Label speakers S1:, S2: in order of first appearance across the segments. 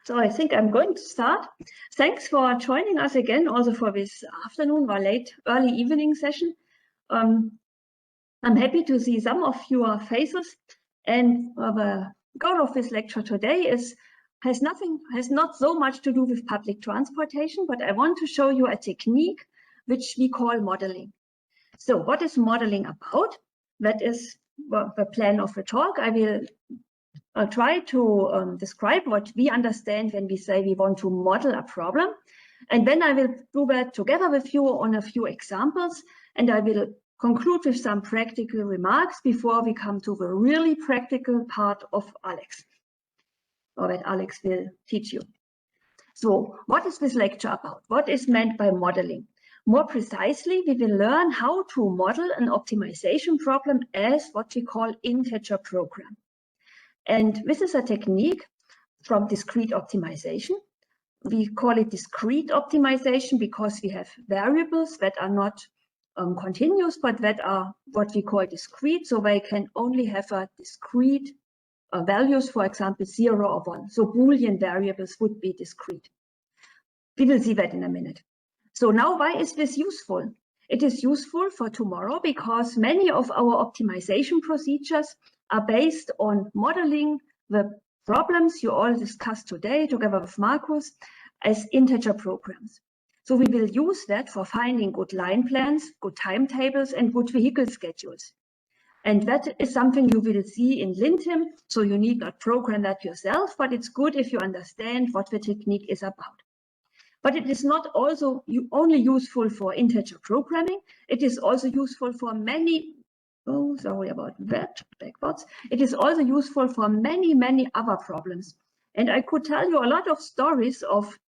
S1: So I think I'm going to start. Thanks for joining us again, also for this afternoon or late, early evening session. I'm happy to see some of your faces. And the goal of this lecture today has not so much to do with public transportation, but I want to show you a technique which we call modeling. So what is modeling about? That is the plan of the talk. I'll try to describe what we understand when we say we want to model a problem. And then I will do that together with you on a few examples. And I will conclude with some practical remarks before we come to the really practical part of Alex, or that Alex will teach you. So what is this lecture about? What is meant by modeling? More precisely, we will learn how to model an optimization problem as what we call integer program. And this is a technique from discrete optimization. We call it discrete optimization because we have variables that are not continuous, but that are what we call discrete. So they can only have a discrete values, for example, 0 or 1. So Boolean variables would be discrete. We will see that in a minute. So now, why is this useful? It is useful for tomorrow because many of our optimization procedures are based on modeling the problems you all discussed today together with Markus as integer programs. So we will use that for finding good line plans, good timetables, and good vehicle schedules. And that is something you will see in Lintim, so you need not program that yourself, but it's good if you understand what the technique is about. But it is not also only useful for integer programming, it is also useful for many sorry about that, backwards. It is also useful for many, many other problems. And I could tell you a lot of stories of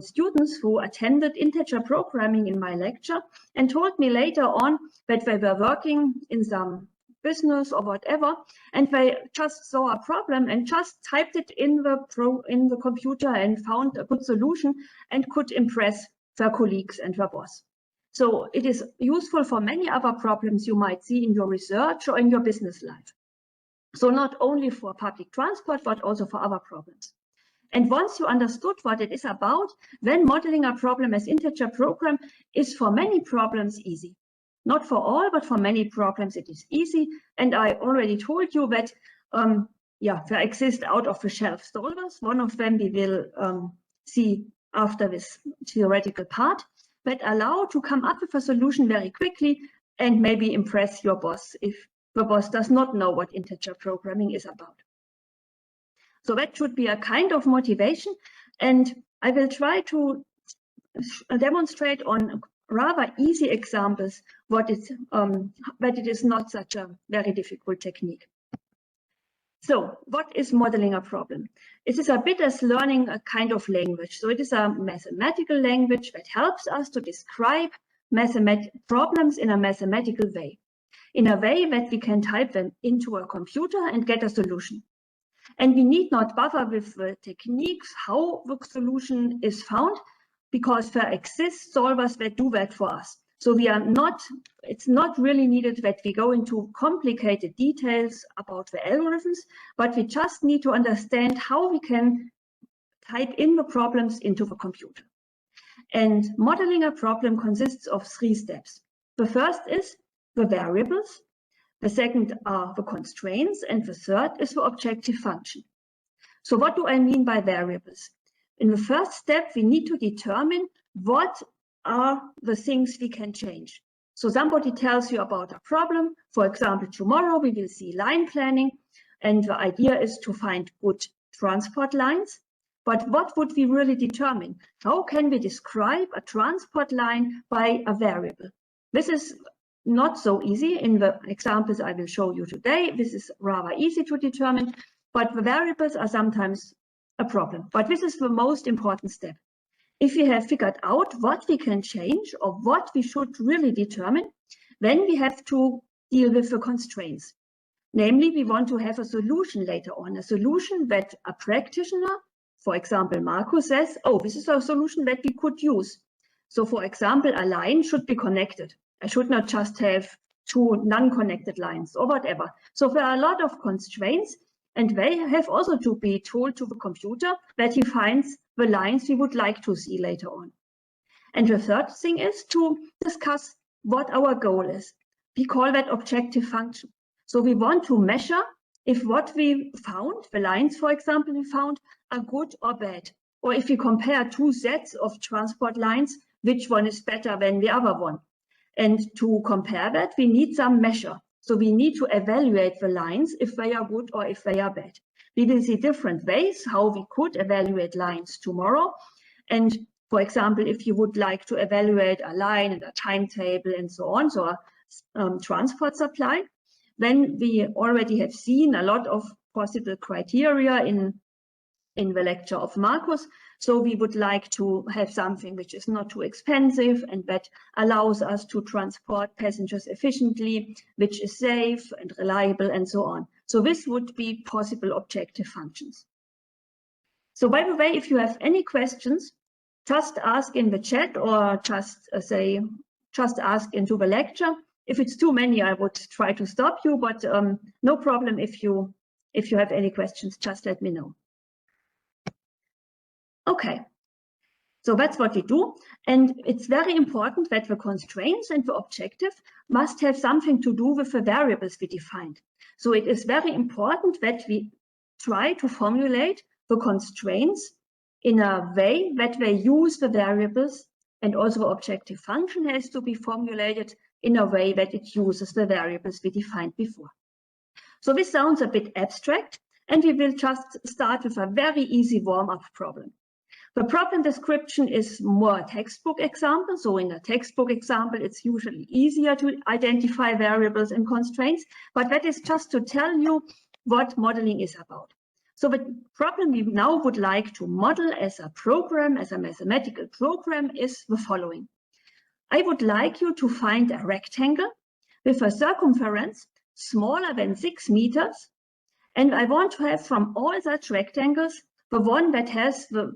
S1: students who attended integer programming in my lecture and told me later on that they were working in some business or whatever, and they just saw a problem and just typed it in the computer and found a good solution and could impress their colleagues and their boss. So it is useful for many other problems you might see in your research or in your business life. So not only for public transport, but also for other problems. And once you understood what it is about, then modeling a problem as integer program is for many problems easy. Not for all, but for many problems it is easy. And I already told you that there exist out-of-the-shelf solvers. One of them we will see after this theoretical part, that allow to come up with a solution very quickly and maybe impress your boss if the boss does not know what integer programming is about. So that should be a kind of motivation, and I will try to demonstrate on rather easy examples that it is not such a very difficult technique. So what is modeling a problem? It is a bit as learning a kind of language. So it is a mathematical language that helps us to describe problems in a mathematical way, in a way that we can type them into a computer and get a solution. And we need not bother with the techniques, how the solution is found, because there exist solvers that do that for us. So it's not really needed that we go into complicated details about the algorithms, but we just need to understand how we can type in the problems into the computer. And modeling a problem consists of 3 steps. The first is the variables, the second are the constraints, and the third is the objective function. So what do I mean by variables? In the first step, we need to determine what are the things we can change. So somebody tells you about a problem. For example, tomorrow we will see line planning, and the idea is to find good transport lines. But what would we really determine? How can we describe a transport line by a variable? This is not so easy. In the examples I will show you today, this is rather easy to determine, but the variables are sometimes a problem. But this is the most important step. If we have figured out what we can change or what we should really determine, then we have to deal with the constraints. Namely, we want to have a solution later on, a solution that a practitioner, for example, Markus says, oh, this is a solution that we could use. So for example, a line should be connected. I should not just have 2 non-connected lines or whatever. So there are a lot of constraints, and they have also to be told to the computer that he finds the lines we would like to see later on. And the third thing is to discuss what our goal is. We call that objective function. So we want to measure if what we found, the lines, for example, we found, are good or bad. Or if we compare two sets of transport lines, which one is better than the other one. And to compare that, we need some measure. So we need to evaluate the lines if they are good or if they are bad. We will see different ways how we could evaluate lines tomorrow. And for example, if you would like to evaluate a line and a timetable and so on, so a transport supply, then we already have seen a lot of possible criteria in the lecture of Marcus. So we would like to have something which is not too expensive and that allows us to transport passengers efficiently, which is safe and reliable and so on. So this would be possible objective functions. So by the way, if you have any questions, just ask in the chat or just ask into the lecture. If it's too many, I would try to stop you, but no problem if you have any questions, just let me know. Okay, so that's what we do. And it's very important that the constraints and the objective must have something to do with the variables we defined. So it is very important that we try to formulate the constraints in a way that they use the variables, and also the objective function has to be formulated in a way that it uses the variables we defined before. So this sounds a bit abstract, and we will just start with a very easy warm-up problem. The problem description is more a textbook example. So in a textbook example, it's usually easier to identify variables and constraints, but that is just to tell you what modeling is about. So the problem we now would like to model as a program, as a mathematical program, is the following. I would like you to find a rectangle with a circumference smaller than 6 meters, and I want to have from all such rectangles the one that has the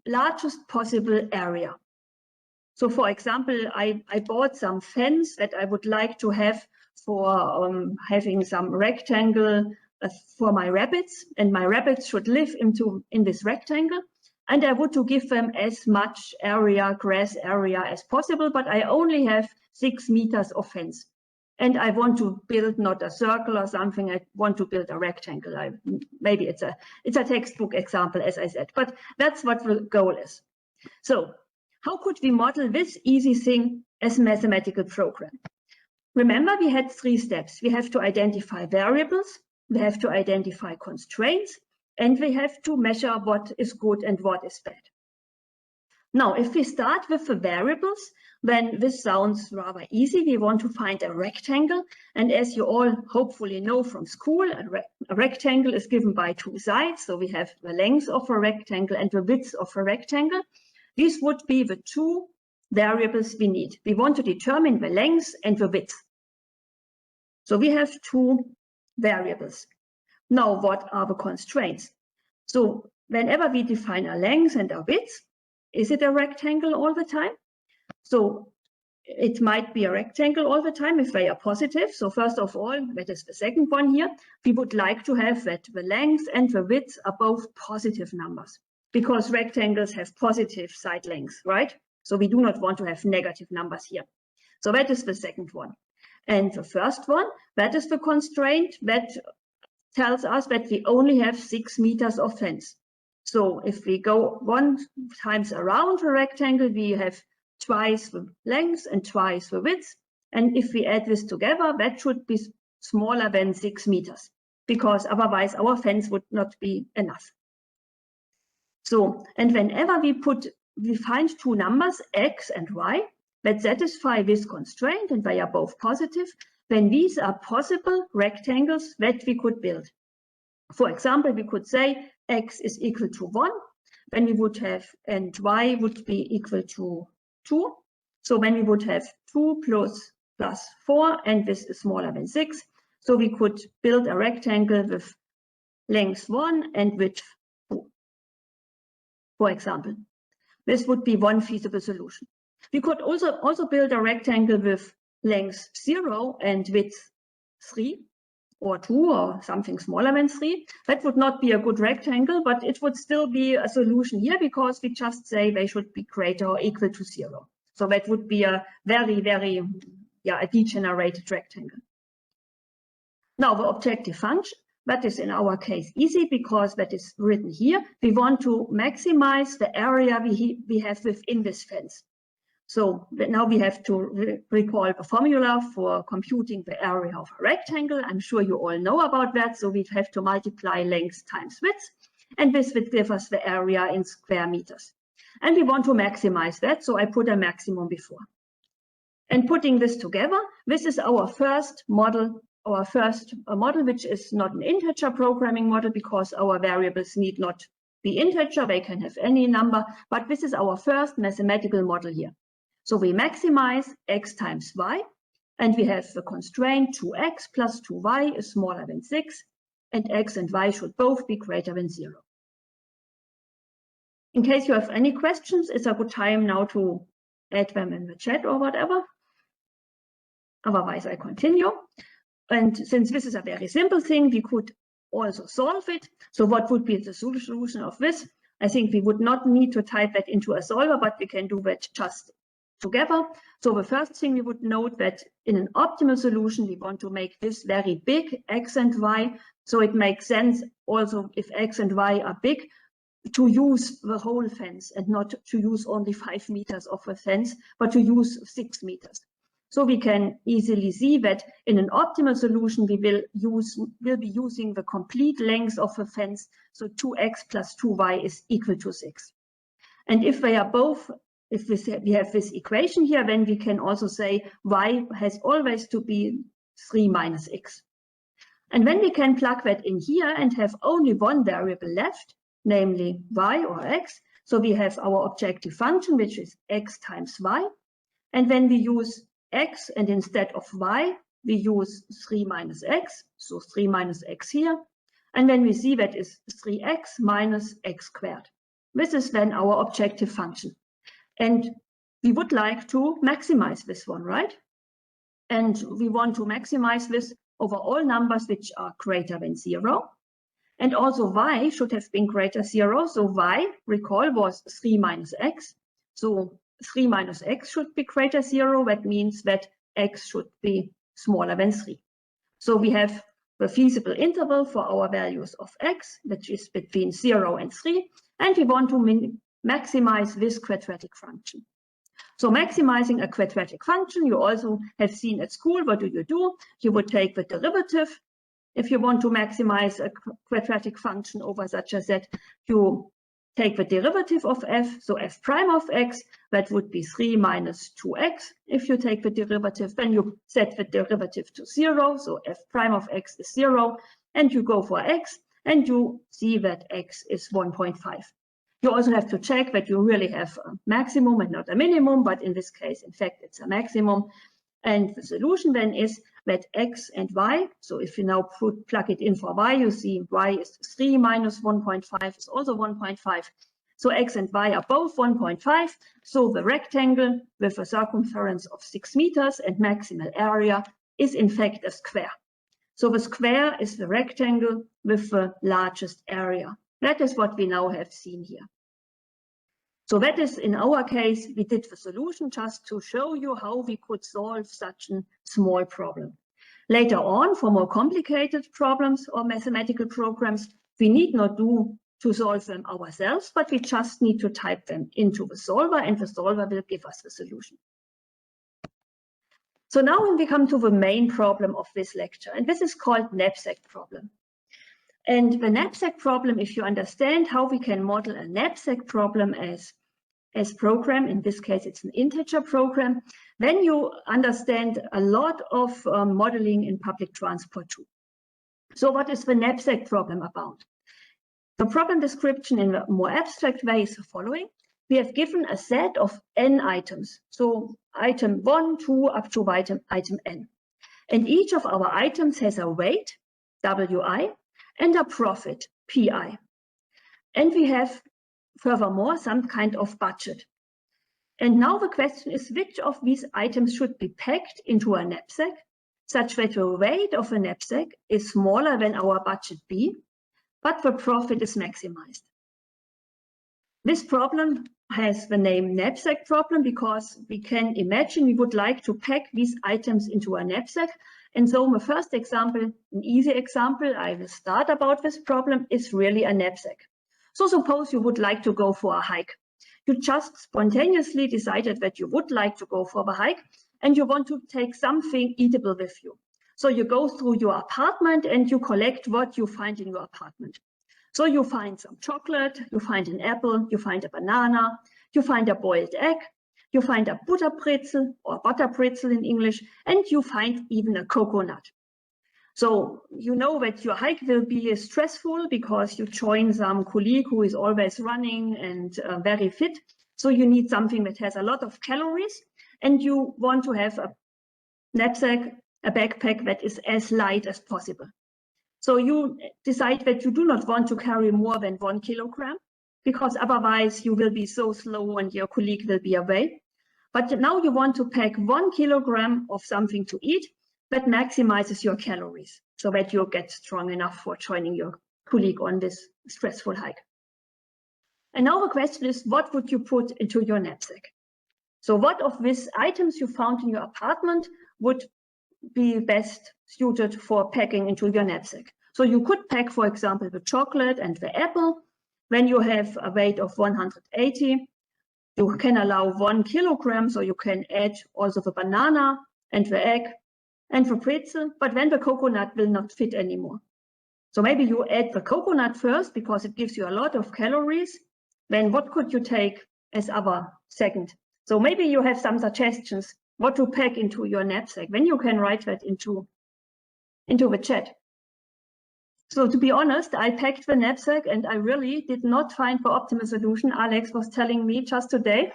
S1: largest possible area. So for example, I bought some fence that I would like to have for having some rectangle for my rabbits, and my rabbits should live in this rectangle, and I want to give them as much area, grass area as possible, but I only have 6 meters of fence. And I want to build not a circle or something, I want to build a rectangle. Maybe it's a textbook example, as I said, but that's what the goal is. So how could we model this easy thing as a mathematical program? Remember, we had 3 steps. We have to identify variables, we have to identify constraints, and we have to measure what is good and what is bad. Now, if we start with the variables, then this sounds rather easy. We want to find a rectangle. And as you all hopefully know from school, a rectangle is given by 2 sides. So we have the length of a rectangle and the width of a rectangle. These would be the 2 variables we need. We want to determine the length and the width. So we have 2 variables. Now, what are the constraints? So whenever we define a length and a width, is it a rectangle all the time? So it might be a rectangle all the time if they are positive. So first of all, that is the second one here, we would like to have that the length and the width are both positive numbers, because rectangles have positive side lengths, right? So we do not want to have negative numbers here. So that is the second one. And the first one, that is the constraint that tells us that we only have 6 meters of fence. So if we go 1 times around the rectangle, we have twice the length and twice the width. And if we add this together, that should be smaller than 6 meters, because otherwise our fence would not be enough. So, and whenever we find 2 numbers, x and y, that satisfy this constraint and they are both positive, then these are possible rectangles that we could build. For example, we could say x is equal to 1, then we would have, and y would be equal to 2. So when we would have 2 plus 4, and this is smaller than 6, so we could build a rectangle with length 1 and width 2. For example, this would be one feasible solution. We could also build a rectangle with length 0 and width 3. or 2 or something smaller than 3. That would not be a good rectangle, but it would still be a solution here because we just say they should be greater or equal to 0. So that would be a very, very, a degenerated rectangle. Now the objective function, that is in our case easy because that is written here. We want to maximize the area we have within this fence. So now we have to recall the formula for computing the area of a rectangle. I'm sure you all know about that. So we have to multiply length times width, and this would give us the area in square meters. And we want to maximize that, so I put a maximum before. And putting this together, this is our first model, which is not an integer programming model because our variables need not be integer, they can have any number, but this is our first mathematical model here. So we maximize x times y, and we have the constraint 2x plus 2y is smaller than 6, and x and y should both be greater than 0. In case you have any questions, it's a good time now to add them in the chat or whatever. Otherwise, I continue. And since this is a very simple thing, we could also solve it. So what would be the solution of this? I think we would not need to type that into a solver, but we can do that just together. So the first thing we would note that in an optimal solution, we want to make this very big, x and y. So it makes sense also if x and y are big, to use the whole fence and not to use only 5 meters of the fence, but to use 6 meters. So we can easily see that in an optimal solution, we will be using the complete length of the fence. So 2x plus 2y is equal to 6. And if they are both, if we have this equation here, then we can also say y has always to be 3 minus x. And then we can plug that in here and have only one variable left, namely y or x. So we have our objective function, which is x times y. And then we use x, and instead of y, we use 3 minus x. So 3 minus x here. And then we see that is 3x minus x squared. This is then our objective function. And we would like to maximize this one, right? And we want to maximize this over all numbers which are greater than 0. And also y should have been greater 0. So y, recall, was 3 minus x. So 3 minus x should be greater 0. That means that x should be smaller than 3. So we have the feasible interval for our values of x, which is between 0 and 3. And we want to maximize this quadratic function. So maximizing a quadratic function, you also have seen at school, what do? You would take the derivative. If you want to maximize a quadratic function over such a set, you take the derivative of f, so f prime of x, that would be 3 minus 2x. If you take the derivative, then you set the derivative to 0, so f prime of x is 0, and you go for x, and you see that x is 1.5. You also have to check that you really have a maximum and not a minimum, but in this case, in fact, it's a maximum. And the solution then is that x and y, so if you now plug it in for y, you see y is 3 minus 1.5 is also 1.5. So x and y are both 1.5. So the rectangle with a circumference of 6 meters and maximal area is in fact a square. So the square is the rectangle with the largest area. That is what we now have seen here. So that is, in our case, we did the solution just to show you how we could solve such a small problem. Later on, for more complicated problems or mathematical programs, we need not to solve them ourselves, but we just need to type them into the solver, and the solver will give us the solution. So now we come to the main problem of this lecture, and this is called Knapsack Problem. And the knapsack problem, if you understand how we can model a knapsack problem as program, in this case it's an integer program, then you understand a lot of modeling in public transport too. So what is the knapsack problem about? The problem description in a more abstract way is the following. We have given a set of n items, so item 1, 2, up to item n. And each of our items has a weight, wi, and a profit, pi. And we have, furthermore, some kind of budget. And now the question is, which of these items should be packed into a knapsack such that the weight of a knapsack is smaller than our budget B, but the profit is maximized. This problem has the name knapsack problem because we can imagine we would like to pack these items into a knapsack. And so the first example, an easy example I will start about this problem is really a knapsack. So suppose you would like to go for a hike. You just spontaneously decided that you would like to go for the hike and you want to take something eatable with you. So you go through your apartment and you collect what you find in your apartment. So you find some chocolate, you find an apple, you find a banana, you find a boiled egg, you find a butterbrezel or butterbrezel in English, and you find even a coconut. So you know that your hike will be stressful because you join some colleague who is always running and very fit. So you need something that has a lot of calories and you want to have a knapsack, a backpack that is as light as possible. So you decide that you do not want to carry more than 1 kilogram because otherwise you will be so slow and your colleague will be away. But now you want to pack 1 kilogram of something to eat that maximizes your calories so that you get strong enough for joining your colleague on this stressful hike. And now the question is, what would you put into your knapsack? So what of these items you found in your apartment would be best suited for packing into your knapsack? So you could pack, for example, the chocolate and the apple. When you have a weight of 180, you can allow 1 kilogram, so you can add also the banana and the egg and the pretzel, but then the coconut will not fit anymore. So maybe you add the coconut first because it gives you a lot of calories. Then what could you take as other second? So maybe you have some suggestions what to pack into your knapsack. Then you can write that into the chat. So to be honest, I packed the knapsack and I really did not find the optimal solution. Alex was telling me just today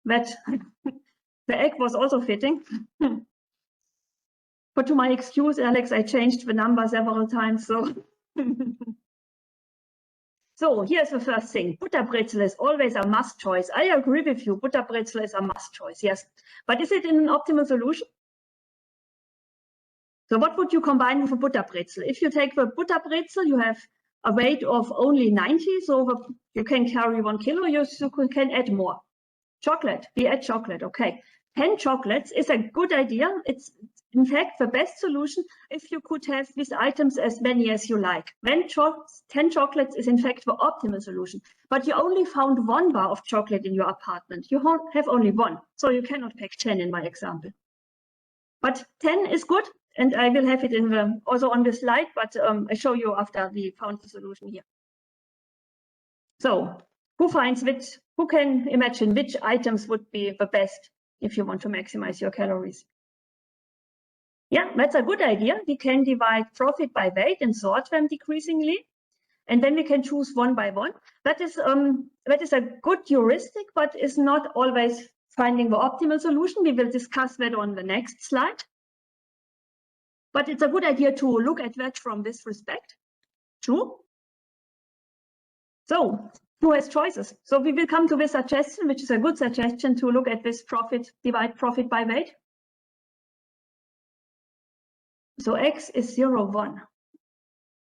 S1: that the egg was also fitting. But to my excuse, Alex, I changed the number several times. So here's the first thing. Butterbrezel is always a must choice. I agree with you. Butterbrezel is a must choice, yes. But is it an optimal solution? So what would you combine with a butterbrezel? If you take the butterbrezel, you have a weight of only 90, so you can carry 1 kilo, you can add more. Chocolate, we add chocolate, okay. 10 chocolates is a good idea. It's in fact the best solution if you could have these items as many as you like. Then 10 chocolates is in fact the optimal solution. But you only found 1 bar of chocolate in your apartment. You have only 1, so you cannot pack 10 in my example. But 10 is good, and I will have it in also on the slide, but I show you after we found the solution here. So who can imagine which items would be the best if you want to maximize your calories? Yeah, that's a good idea. We can divide profit by weight and sort them decreasingly. And then we can choose 1 by 1. That is a good heuristic, but is not always finding the optimal solution. We will discuss that on the next slide. But it's a good idea to look at that from this respect. True? So who has choices? So we will come to this suggestion, which is a good suggestion to look at this divide profit by weight. So X is 0, 1.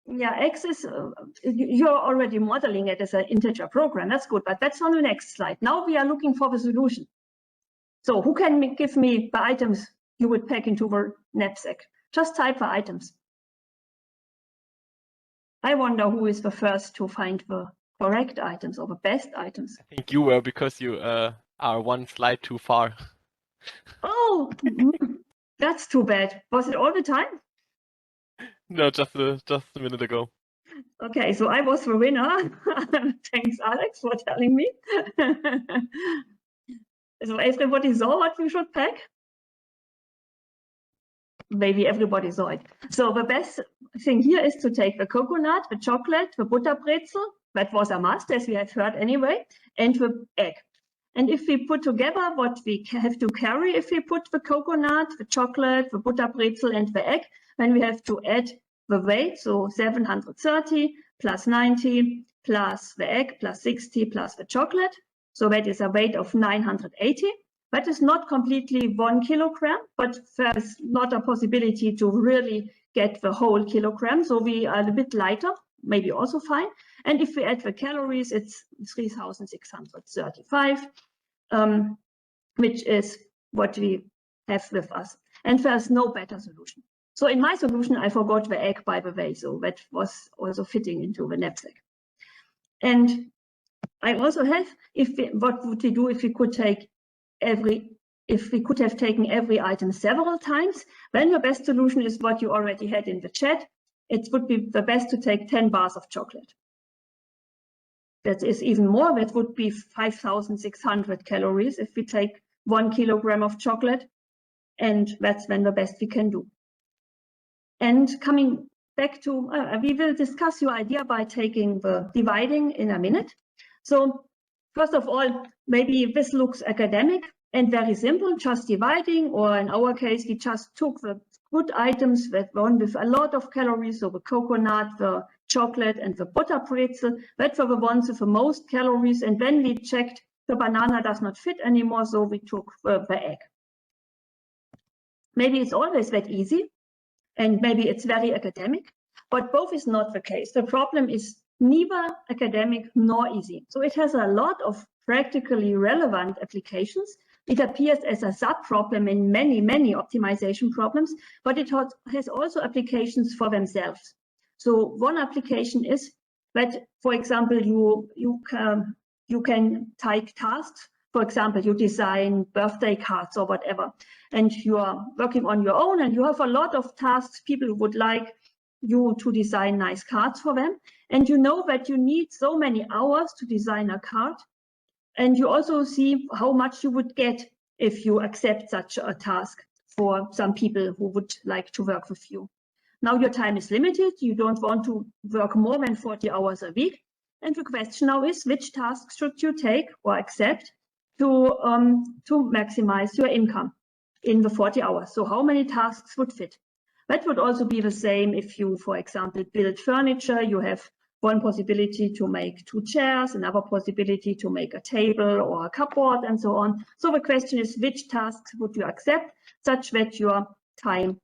S1: Yeah, X is, you're already modeling it as an integer program. That's good, but that's on the next slide. Now we are looking for the solution. So who can give me the items you would pack into the knapsack? Just type the items. I wonder who is the first to find the correct items or the best items.
S2: I think you were, because you are 1 slide too far.
S1: Oh, that's too bad. Was it all the time?
S2: No, just a minute ago.
S1: Okay, so I was the winner. Thanks, Alex, for telling me. So everybody saw what we should pack? Maybe everybody saw it. So the best thing here is to take the coconut, the chocolate, the butterbrezel, that was a must, as we have heard anyway, and the egg. And if we put together what we have to carry, if we put the coconut, the chocolate, the butterbrezel, and the egg, then we have to add the weight, so 730 plus 90 plus the egg plus 60 plus the chocolate. So that is a weight of 980. That is not completely 1 kilogram, but there's not a possibility to really get the whole kilogram. So we are a bit lighter, maybe also fine. And if we add the calories, it's 3,635, which is what we have with us. And there's no better solution. So in my solution, I forgot the egg, by the way, so that was also fitting into the knapsack. And I also have, what would we do if we could take if we could have taken every item several times? Then the best solution is what you already had in the chat. It would be the best to take 10 bars of chocolate. That is even more. That would be 5,600 calories if we take 1 kilogram of chocolate. And that's then the best we can do. And coming back to, we will discuss your idea by taking the dividing in a minute. So first of all, maybe this looks academic and very simple, just dividing, or in our case, we just took the good items that one with a lot of calories, so the coconut, the chocolate, and the butter pretzel, that were the ones with the most calories. And then we checked the banana does not fit anymore, so we took the egg. Maybe it's always that easy, and maybe it's very academic, but both is not the case. The problem is neither academic nor easy. So it has a lot of practically relevant applications. It appears as a sub-problem in many, many optimization problems, but it has also applications for themselves. So one application is that, for example, you can take tasks. For example, you design birthday cards or whatever, and you are working on your own, and you have a lot of tasks. People would like you to design nice cards for them, and you know that you need so many hours to design a card, and you also see how much you would get if you accept such a task for some people who would like to work with you. Now your time is limited. You don't want to work more than 40 hours a week, and the question now is, which tasks should you take or accept to maximize your income in the 40 hours? So how many tasks would fit? That would also be the same if you, for example, build furniture. You have one possibility to make 2 chairs, another possibility to make a table or a cupboard, and so on. So the question is, which tasks would you accept such that your time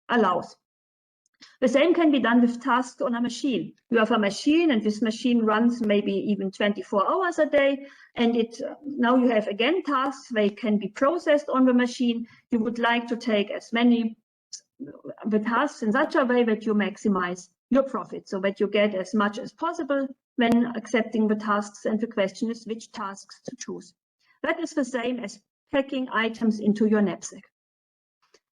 S1: allows? The same can be done with tasks on a machine. You have a machine, and this machine runs maybe even 24 hours a day. And now you have again tasks. They can be processed on the machine. You would like to take as many the tasks in such a way that you maximize your profit, so that you get as much as possible when accepting the tasks. And the question is which tasks to choose. That is the same as packing items into your knapsack.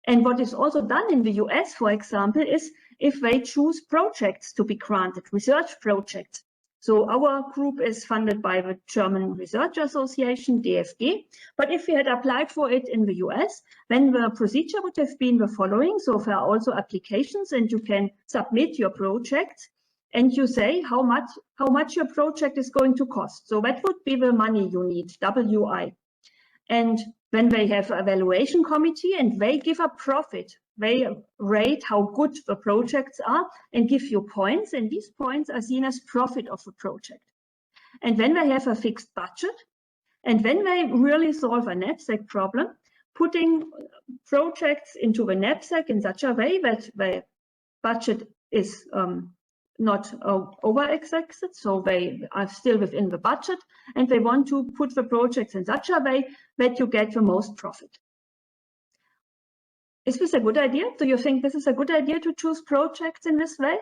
S1: And what is also done in the US, for example, is if they choose projects to be granted, research projects. So our group is funded by the German Research Association, DFG. But if we had applied for it in the US, then the procedure would have been the following. So there are also applications, and you can submit your project, and you say how much your project is going to cost. So that would be the money you need, WI. And when they have an evaluation committee and they give a profit, they rate how good the projects are and give you points, and these points are seen as profit of the project. And then they have a fixed budget, and when they really solve a knapsack problem, putting projects into the knapsack in such a way that the budget is not over-exceeded, so they are still within the budget, and they want to put the projects in such a way that you get the most profit. Is this a good idea? Do you think this is a good idea to choose projects in this way?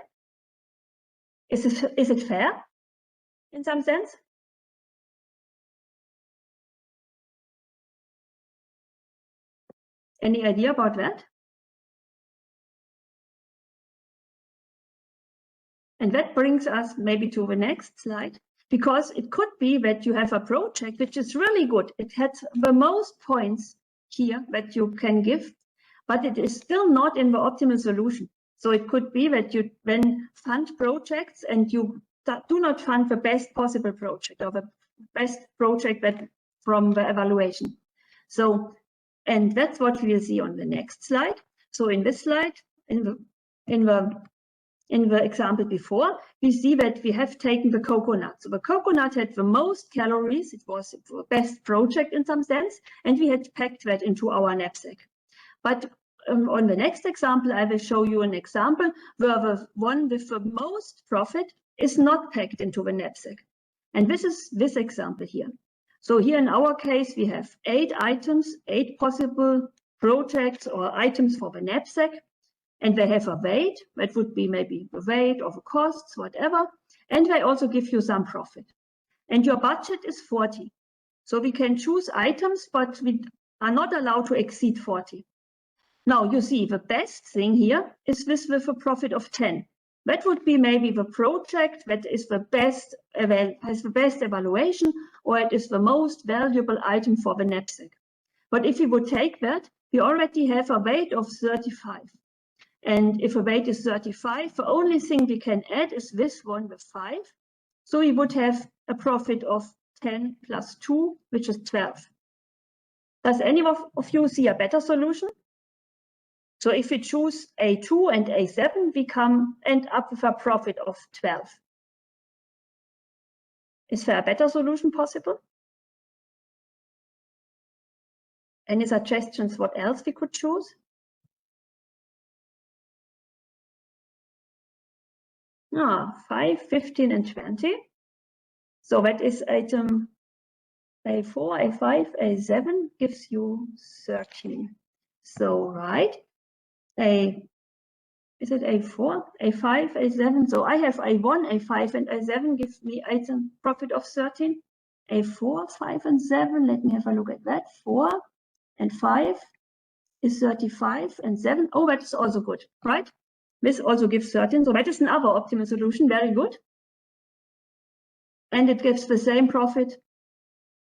S1: Is it fair in some sense? Any idea about that? And that brings us maybe to the next slide, because it could be that you have a project which is really good. It has the most points here that you can give, but it is still not in the optimal solution. So it could be that you then fund projects and you do not fund the best possible project or the best project that from the evaluation. So, and that's what we'll see on the next slide. So in this slide, in the in the example before, we see that we have taken the coconut. So the coconut had the most calories. It was the best project in some sense, and we had packed that into our knapsack. But on the next example, I will show you an example where the one with the most profit is not packed into the knapsack. And this is this example here. So here in our case, we have 8 items, 8 possible projects or items for the knapsack, and they have a weight. That would be maybe the weight or the costs, whatever. And they also give you some profit. And your budget is 40. So we can choose items, but we are not allowed to exceed 40. Now you see the best thing here is this with a profit of 10. That would be maybe the project that is the best, has the best evaluation, or it is the most valuable item for the knapsack. But if we would take that, we already have a weight of 35. And if a weight is 35, the only thing we can add is this one with 5. So we would have a profit of 10 plus 2, which is 12. Does any of you see a better solution? So if we choose A2 and A7, we end up with a profit of 12. Is there a better solution possible? Any suggestions what else we could choose? 5, 15, and 20. So that is item A4, A5, A7 gives you 13. So right, is it A4, A5, A7? So I have A1, A5, and A7 gives me item profit of 13. A4, 5, and 7. Let me have a look at that. 4 and 5 is 35, and 7. Oh, that is also good, right? This also gives 13. So that is another optimal solution. Very good. And it gives the same profit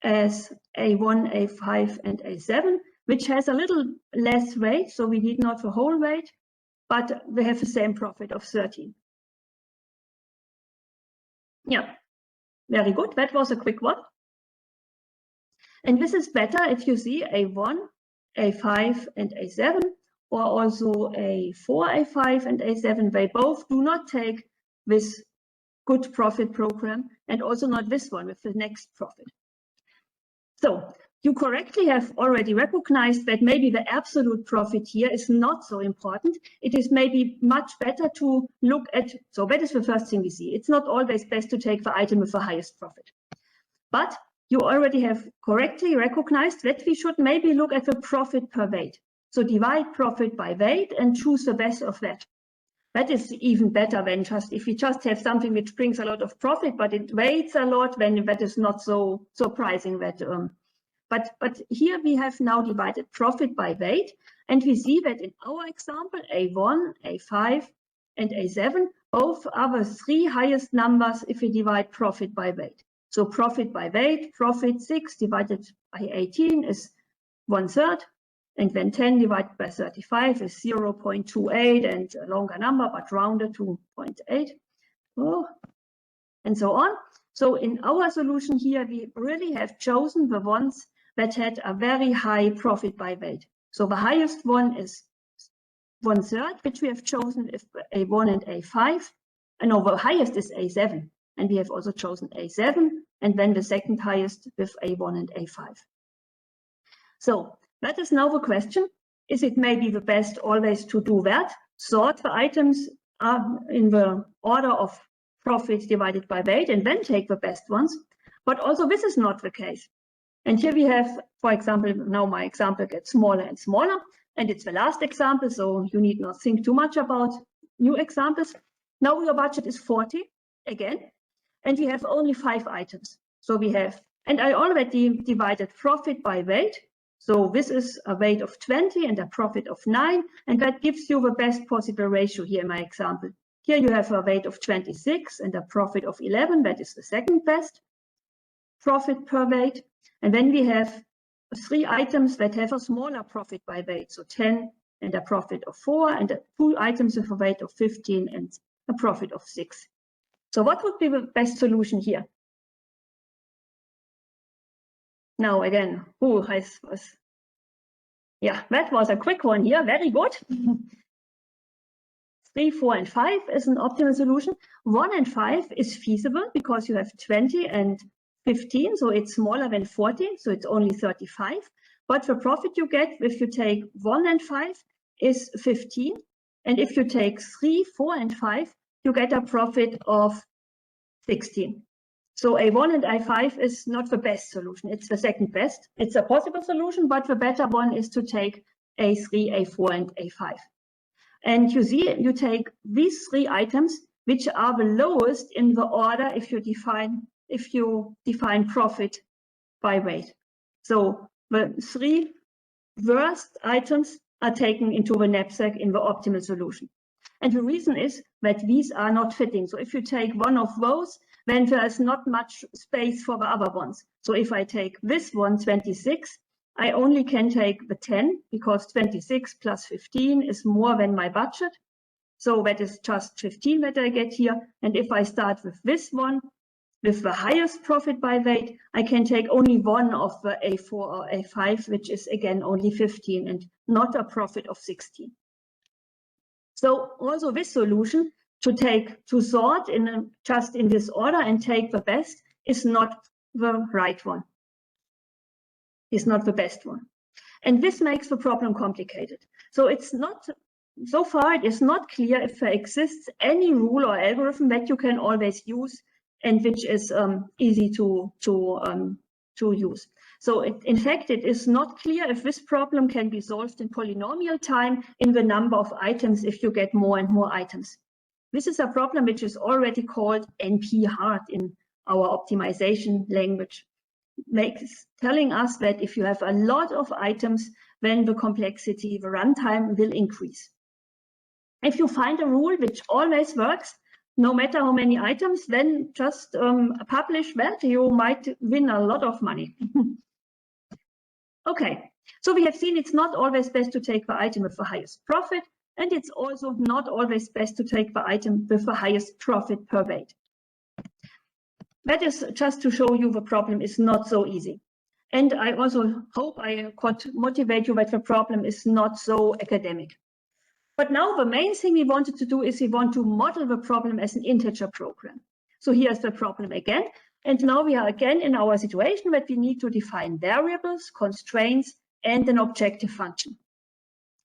S1: as A1, A5, and A7, which has a little less weight. So we need not the whole weight, but we have the same profit of 13. Yeah, very good. That was a quick one. And this is better if you see A1, A5, and A7, or also A4, A5, and A7. They both do not take this good profit program, and also not this one with the next profit. So you correctly have already recognized that maybe the absolute profit here is not so important. It is maybe much better to look at, so that is the first thing we see. It's not always best to take the item with the highest profit. But you already have correctly recognized that we should maybe look at the profit per weight. So divide profit by weight and choose the best of that. That is even better than just, if you just have something which brings a lot of profit, but it weighs a lot, then that is not so surprising that, but here we have now divided profit by weight, and we see that in our example, A1, A5, and A7, both are the 3 highest numbers if we divide profit by weight. So profit by weight, profit 6 divided by 18 is 1/3. And then 10 divided by 35 is 0.28, and a longer number, but rounded to 0.8. Oh, and so on. So in our solution here, we really have chosen the ones that had a very high profit by weight. So the highest one is 1/3, which we have chosen if A1 and A5. And the highest is A7. And we have also chosen A7, and then the second highest with A1 and A5. So that is now the question. Is it maybe the best always to do that? Sort the items in the order of profit divided by weight and then take the best ones. But also this is not the case. And here we have, for example, now my example gets smaller and smaller, and it's the last example, so you need not think too much about new examples. Now your budget is 40 again, and we have only 5 items. So we have, and I already divided profit by weight. So this is a weight of 20 and a profit of 9, and that gives you the best possible ratio here in my example. Here you have a weight of 26 and a profit of 11, that is the second best profit per weight. And then we have 3 items that have a smaller profit by weight, so 10 and a profit of 4, and 2 items with a weight of 15 and a profit of 6. So what would be the best solution here? Now again, yeah, that was a quick one here, very good. 3, 4, and 5 is an optimal solution. 1 and 5 is feasible because you have 20 and 15, so it's smaller than 40, so it's only 35. But the profit you get if you take 1 and 5 is 15. And if you take 3, 4, and 5, you get a profit of 16. So A1 and A5 is not the best solution. It's the second best. It's a possible solution, but the better one is to take A3, A4, and A5. And you see, you take these 3 items, which are the lowest in the order if you define profit by weight. So the 3 worst items are taken into the knapsack in the optimal solution. And the reason is that these are not fitting. So if you take one of those, then there is not much space for the other ones. So if I take this one, 26, I only can take the 10 because 26 plus 15 is more than my budget. So that is just 15 that I get here. And if I start with this one, with the highest profit by weight, I can take only one of the A4 or A5, which is again only 15 and not a profit of 16. So also this solution to sort just in this order and take the best is not the right one. Is not the best one. And this makes the problem complicated. So it's not, so far it is not clear if there exists any rule or algorithm that you can always use and which is easy to use. So in fact, it is not clear if this problem can be solved in polynomial time in the number of items if you get more and more items. This is a problem which is already called NP-hard in our optimization language, telling us that if you have a lot of items, then the complexity, the runtime will increase. If you find a rule which always works, no matter how many items, then just publish that. You might win a lot of money. Okay, so we have seen it's not always best to take the item with the highest profit, and it's also not always best to take the item with the highest profit per weight. That is just to show you the problem is not so easy. And I also hope I could motivate you that the problem is not so academic. But now the main thing we wanted to do is we want to model the problem as an integer program. So here's the problem again. And now we are again in our situation that we need to define variables, constraints, and an objective function.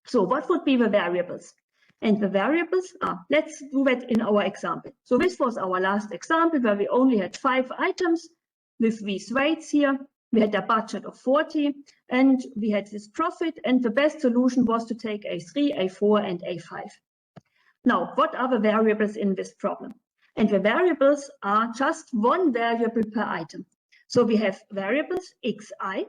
S1: So what would be the variables? And the variables are, let's do that in our example. So this was our last example where we only had 5 items with these weights here. We had a budget of 40 and we had this profit, and the best solution was to take A3, A4, and A5. Now, what are the variables in this problem? And the variables are just one variable per item. So we have variables xi,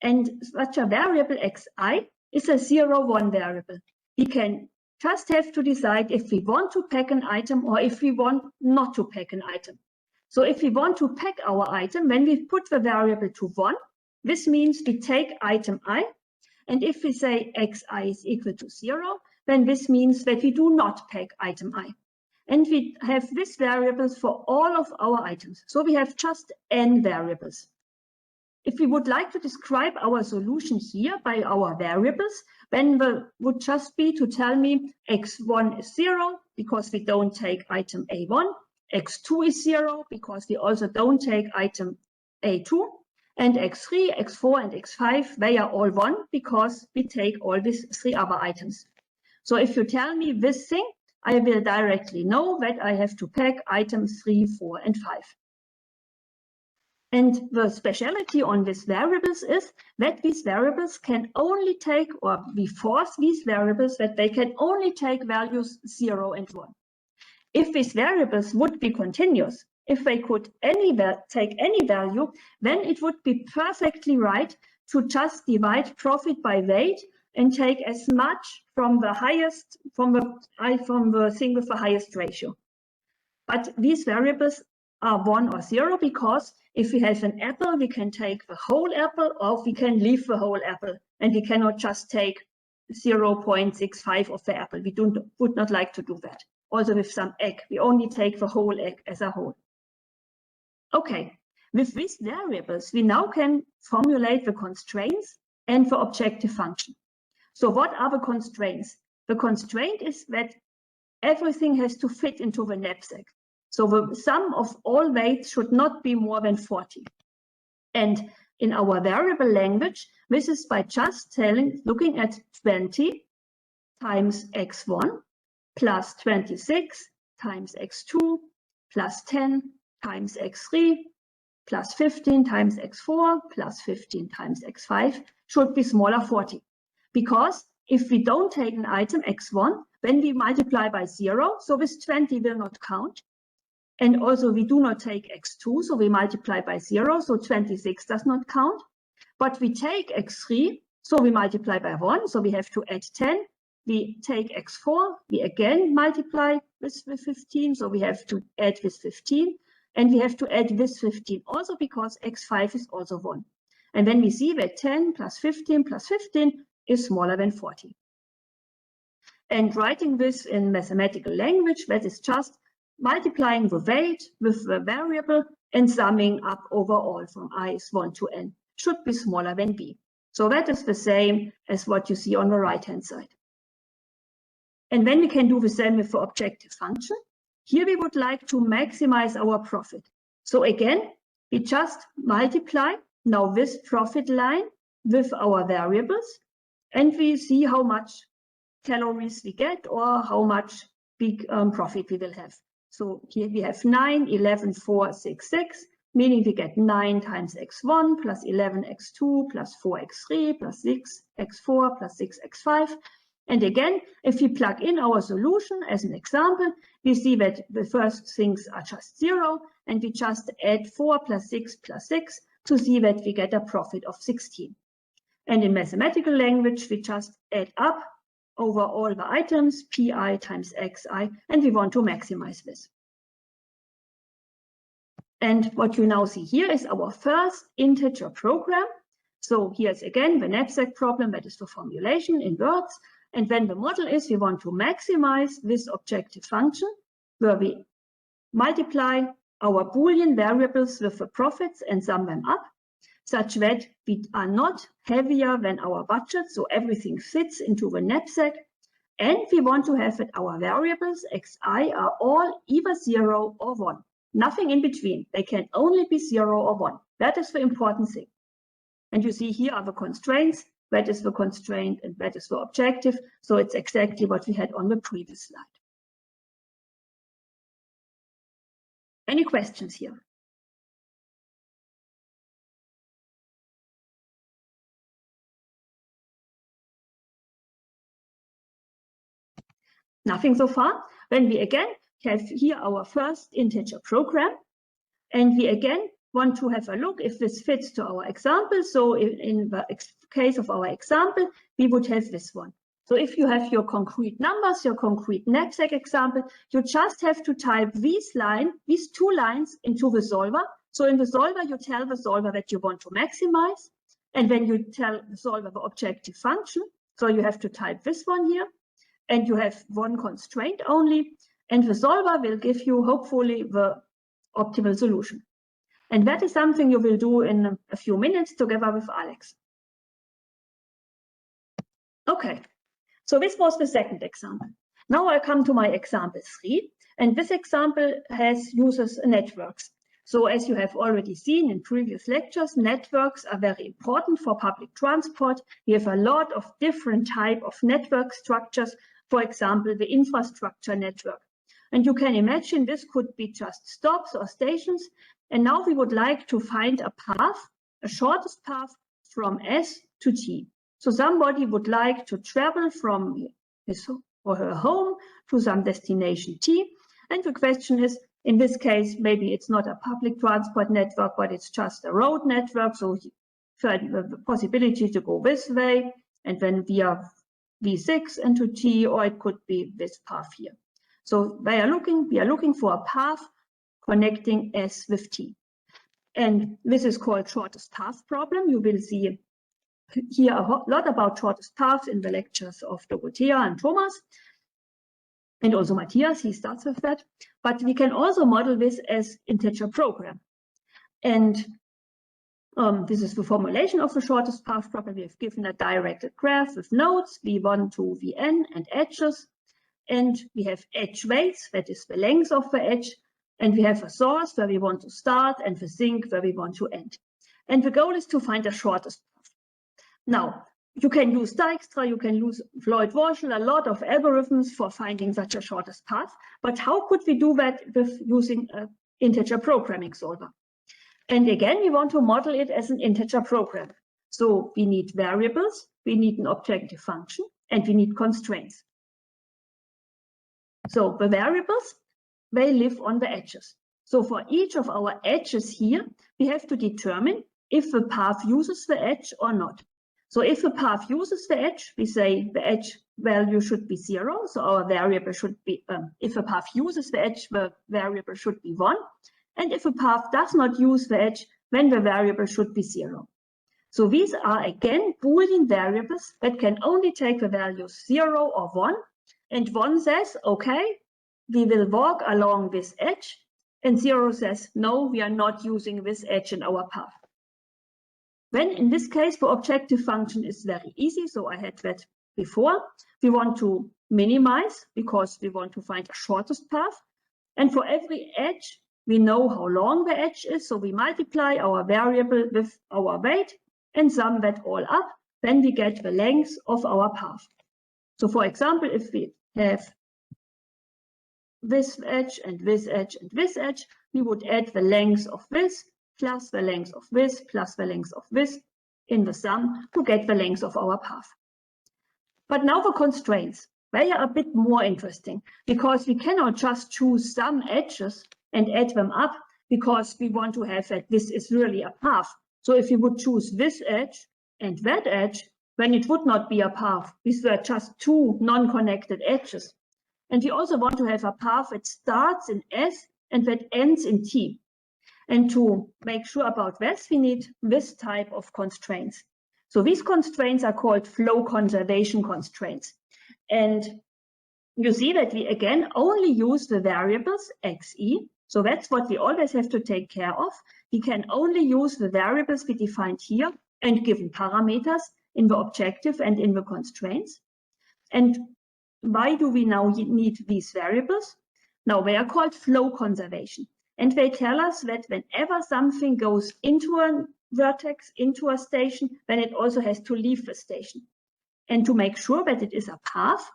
S1: and such a variable xi is a 0, 1 variable. We can just have to decide if we want to pack an item or if we want not to pack an item. So if we want to pack our item, when we put the variable to 1, this means we take item I, and if we say xi is equal to 0, then this means that we do not pack item I. And we have these variables for all of our items. So we have just n variables. If we would like to describe our solution here by our variables, then the would just be to tell me x1 is 0 because we don't take item A1, x2 is 0 because we also don't take item A2, and x3, x4, and x5, they are all 1 because we take all these 3 other items. So if you tell me this thing, I will directly know that I have to pack items 3, 4, and 5. And the speciality on these variables is that these variables can only take, or we force these variables that they can only take values 0 and 1. If these variables would be continuous, if they could take any value, then it would be perfectly right to just divide profit by weight and take as much from the highest, from the thing with the highest ratio. But these variables are 1 or 0 because if we have an apple, we can take the whole apple or we can leave the whole apple, and we cannot just take 0.65 of the apple. We would not like to do that. Also with some egg, we only take the whole egg as a whole. Okay, with these variables, we now can formulate the constraints and the objective function. So what are the constraints? The constraint is that everything has to fit into the knapsack. So the sum of all weights should not be more than 40. And in our variable language, this is by just looking at 20 times x1 plus 26 times x2 plus 10 times x3 plus 15 times x4 plus 15 times x5 should be smaller 40. Because if we don't take an item x1, then we multiply by 0, so this 20 will not count. And also we do not take x2, so we multiply by 0, so 26 does not count. But we take x3, so we multiply by 1, so we have to add 10. We take x4, we again multiply with 15, so we have to add with 15. And we have to add this 15 also because x5 is also 1. And then we see that 10 plus 15 is smaller than 40. And writing this in mathematical language, that is just multiplying the weight with the variable and summing up overall from I is 1 to n should be smaller than b. So that is the same as what you see on the right-hand side. And then we can do the same with the objective function. Here we would like to maximize our profit. So again, we just multiply now this profit line with our variables, and we see how much calories we get or how much big profit we will have. So here we have 9, 11, 4, 6, 6, meaning we get 9 times x1 plus 11 x2 plus 4 x3 plus 6 x4 plus 6 x5. And again, if we plug in our solution as an example, we see that the first things are just 0, and we just add 4 plus 6 to see that we get a profit of 16. And in mathematical language, we just add up over all the items, pi times xi, and we want to maximize this. And what you now see here is our first integer program. So here's again the knapsack problem, that is the formulation in words. And then the model is we want to maximize this objective function where we multiply our Boolean variables with the profits and sum them up, such that we are not heavier than our budget, so everything fits into the knapsack. And we want to have that our variables xi are all either 0 or 1. Nothing in between. They can only be 0 or 1. That is the important thing. And you see here are the constraints. That is the constraint and that is the objective. So it's exactly what we had on the previous slide. Any questions here? Nothing so far. Then we again have here our first integer program, and we again want to have a look if this fits to our example. So in the case of our example, we would have this one. So if you have your concrete numbers, your concrete knapsack example, you just have to type these two lines into the solver. So in the solver, you tell the solver that you want to maximize, and then you tell the solver the objective function. So you have to type this one here. And you have one constraint only, and the solver will give you, hopefully, the optimal solution. And that is something you will do in a few minutes together with Alex. Okay, so this was the second example. Now I come to my example 3, and this example uses networks. So as you have already seen in previous lectures, networks are very important for public transport. We have a lot of different types of network structures. For example, the infrastructure network. And you can imagine this could be just stops or stations. And now we would like to find a path, a shortest path from S to T. So somebody would like to travel from his or her home to some destination T. And the question is, in this case, maybe it's not a public transport network, but it's just a road network. So the possibility to go this way and then via V6 into T, or it could be this path here. So we are looking for a path connecting S with T. And this is called shortest path problem. You will see here a lot about shortest paths in the lectures of Dorothea and Thomas. And also Matthias, he starts with that. But we can also model this as integer program. And this is the formulation of the shortest path problem. We have given a directed graph with nodes, V1 to Vn and edges. and we have edge weights, that is the length of the edge, and we have a source where we want to start and the sink where we want to end. And the goal is to find the shortest path. Now, you can use Dijkstra, you can use Floyd-Warshall, a lot of algorithms for finding such a shortest path. But how could we do that with using an integer programming solver? And again, we want to model it as an integer program. So we need variables, we need an objective function, and we need constraints. So the variables, they live on the edges. So for each of our edges here, we have to determine if the path uses the edge or not. So if the path uses the edge, we say the edge value should be 0. So our variable should be, if the path uses the edge, the variable should be 1. And if a path does not use the edge, then the variable should be 0. So these are again Boolean variables that can only take the values 0 or 1. And 1 says, okay, we will walk along this edge. And 0 says, no, we are not using this edge in our path. Then in this case, the objective function is very easy. So I had that before. We want to minimize because we want to find the shortest path. And for every edge, we know how long the edge is. So we multiply our variable with our weight and sum that all up. Then we get the length of our path. So for example, if we have this edge and this edge and this edge, we would add the length of this plus the length of this plus the length of this in the sum to get the length of our path. But now the constraints, they are a bit more interesting because we cannot just choose some edges and add them up because we want to have that this is really a path. So if we would choose this edge and that edge, then it would not be a path. These were just two non-connected edges. And we also want to have a path that starts in S and that ends in T. And to make sure about this, we need this type of constraints. So these constraints are called flow conservation constraints. And you see that we again only use the variables xe. So that's what we always have to take care of. We can only use the variables we defined here and given parameters in the objective and in the constraints. And why do we now need these variables? Now they are called flow conservation. And they tell us that whenever something goes into a vertex, into a station, then it also has to leave the station. And to make sure that it is a path,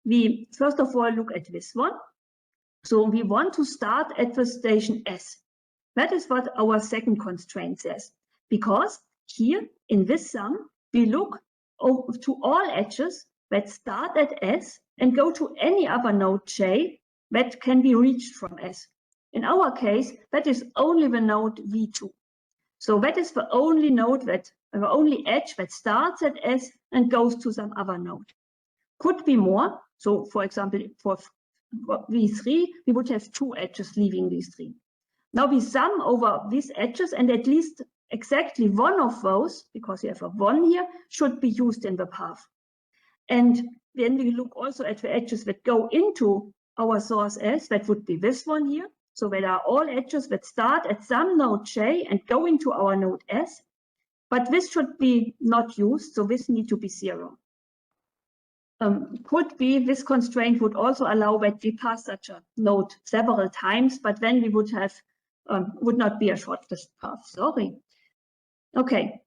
S1: we first of all look at this one. So we want to start at the station S. That is what our second constraint says. Because here in this sum, we look to all edges that start at S and go to any other node J that can be reached from S. In our case, that is only the node V2. So that is the only node the only edge that starts at S and goes to some other node. Could be more. So for example, for V3, we would have 2 edges leaving V3. Now we sum over these edges and at least exactly one of those, because we have a 1 here, should be used in the path. And then we look also at the edges that go into our source S, that would be this one here. So there are all edges that start at some node J and go into our node S, but this should be not used, so this need to be 0. Could be this constraint would also allow that we pass such a node several times, but then we would have would not be a shortest path. Sorry. Okay.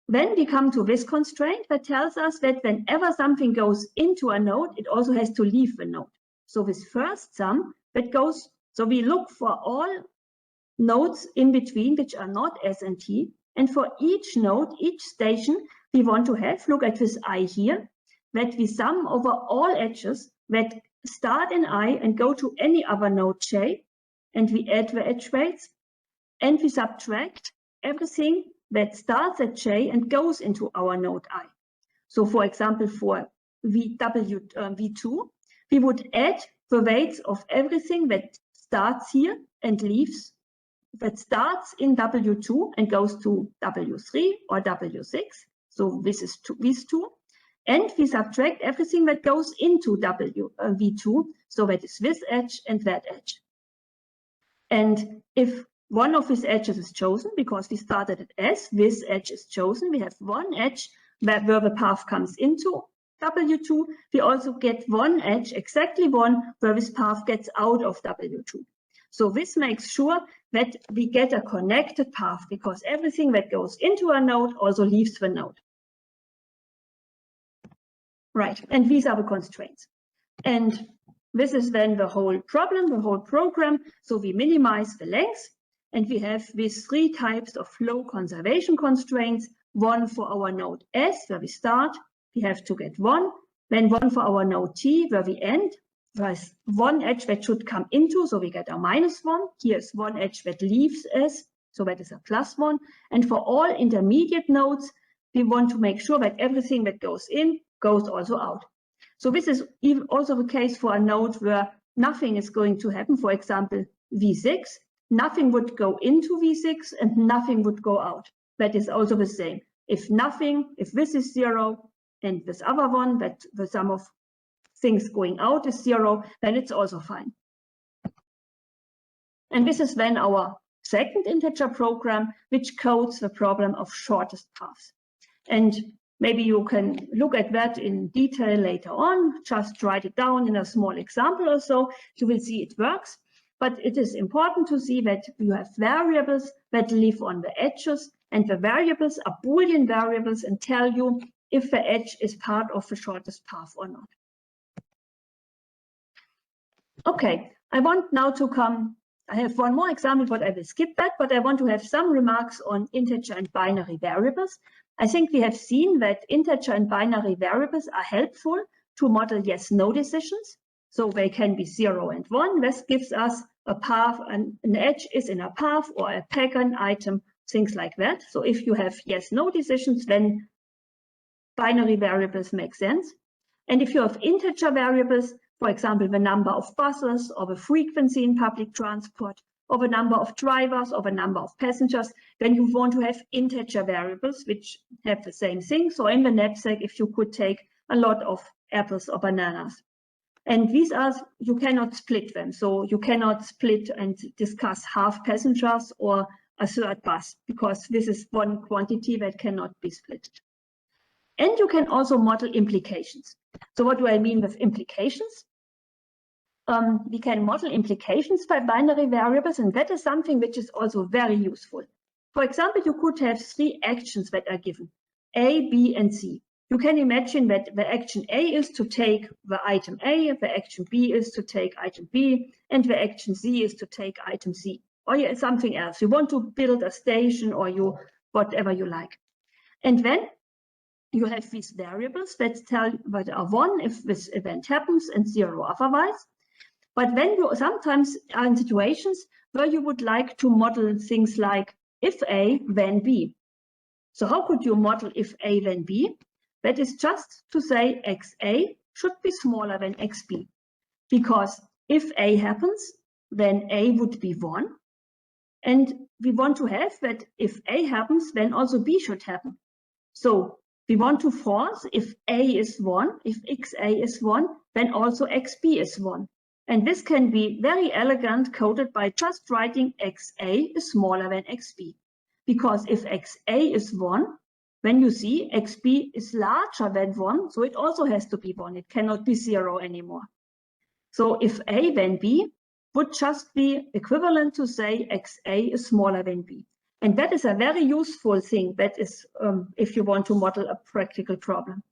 S1: Then we come to this constraint that tells us that whenever something goes into a node, it also has to leave the node. So this first sum that goes, so we look for all nodes in between which are not S and T, and for each node, each station, we want to have, look at this I here, that we sum over all edges that start in I and go to any other node J, and we add the edge weights, and we subtract everything that starts at J and goes into our node I. So for example, for V2, we would add the weights of everything that starts here and leaves, that starts in W2 and goes to W3 or W6. So this is these two. And we subtract everything that goes into V2. So that is this edge and that edge. And if one of these edges is chosen, because we started at S, this edge is chosen, we have one edge where the path comes into, W2, we also get one edge, exactly one, where this path gets out of W2. So this makes sure that we get a connected path, because everything that goes into a node also leaves the node. Right, and these are the constraints. And this is then the whole problem, the whole program. So we minimize the length, and we have these three types of flow conservation constraints. One for our node S, where we start, we have to get one. Then one for our node T, where we end. There's one edge that should come into, so we get a -1. Here's one edge that leaves S, so that is a +1. And for all intermediate nodes, we want to make sure that everything that goes in goes also out. So this is even also the case for a node where nothing is going to happen. For example, V6, nothing would go into V6 and nothing would go out. That is also the same. If this is 0 and this other one, that the sum of things going out is 0, then it's also fine. And this is then our second integer program, which codes the problem of shortest paths. And maybe you can look at that in detail later on. Just write it down in a small example or so. You will see it works. But it is important to see that you have variables that live on the edges, and the variables are Boolean variables and tell you if the edge is part of the shortest path or not. Okay, I want now to come. I have one more example, but I will skip that. But I want to have some remarks on integer and binary variables. I think we have seen that integer and binary variables are helpful to model yes-no decisions. So they can be 0 and 1. This gives us a path, and an edge is in a path or a pattern item, things like that. So if you have yes-no decisions, then binary variables make sense. And if you have integer variables, for example, the number of buses or the frequency in public transport, or the number of drivers or the number of passengers, then you want to have integer variables which have the same thing. So in the knapsack, if you could take a lot of apples or bananas. And these are, you cannot split them. So you cannot split and discuss half passengers or a third bus, because this is one quantity that cannot be split. And you can also model implications. So what do I mean with implications? We can model implications by binary variables, and that is something which is also very useful. For example, you could have three actions that are given, A, B, and C. You can imagine that the action A is to take the item A, the action B is to take item B, and the action C is to take item C, or something else. You want to build a station, or whatever you like. And then you have these variables that tell that are 1 if this event happens and 0 otherwise. But then you sometimes are in situations where you would like to model things like if A, then B. So how could you model if A, then B? That is just to say XA should be smaller than XB. Because if A happens, then A would be 1. And we want to have that if A happens, then also B should happen. So we want to force if A is 1, if XA is 1, then also XB is 1. And this can be very elegant coded by just writing XA is smaller than XB. Because if XA is 1, then you see XB is larger than 1, so it also has to be 1. It cannot be 0 anymore. So if A then B would just be equivalent to say XA is smaller than B. And that is a very useful thing. That is if you want to model a practical problem.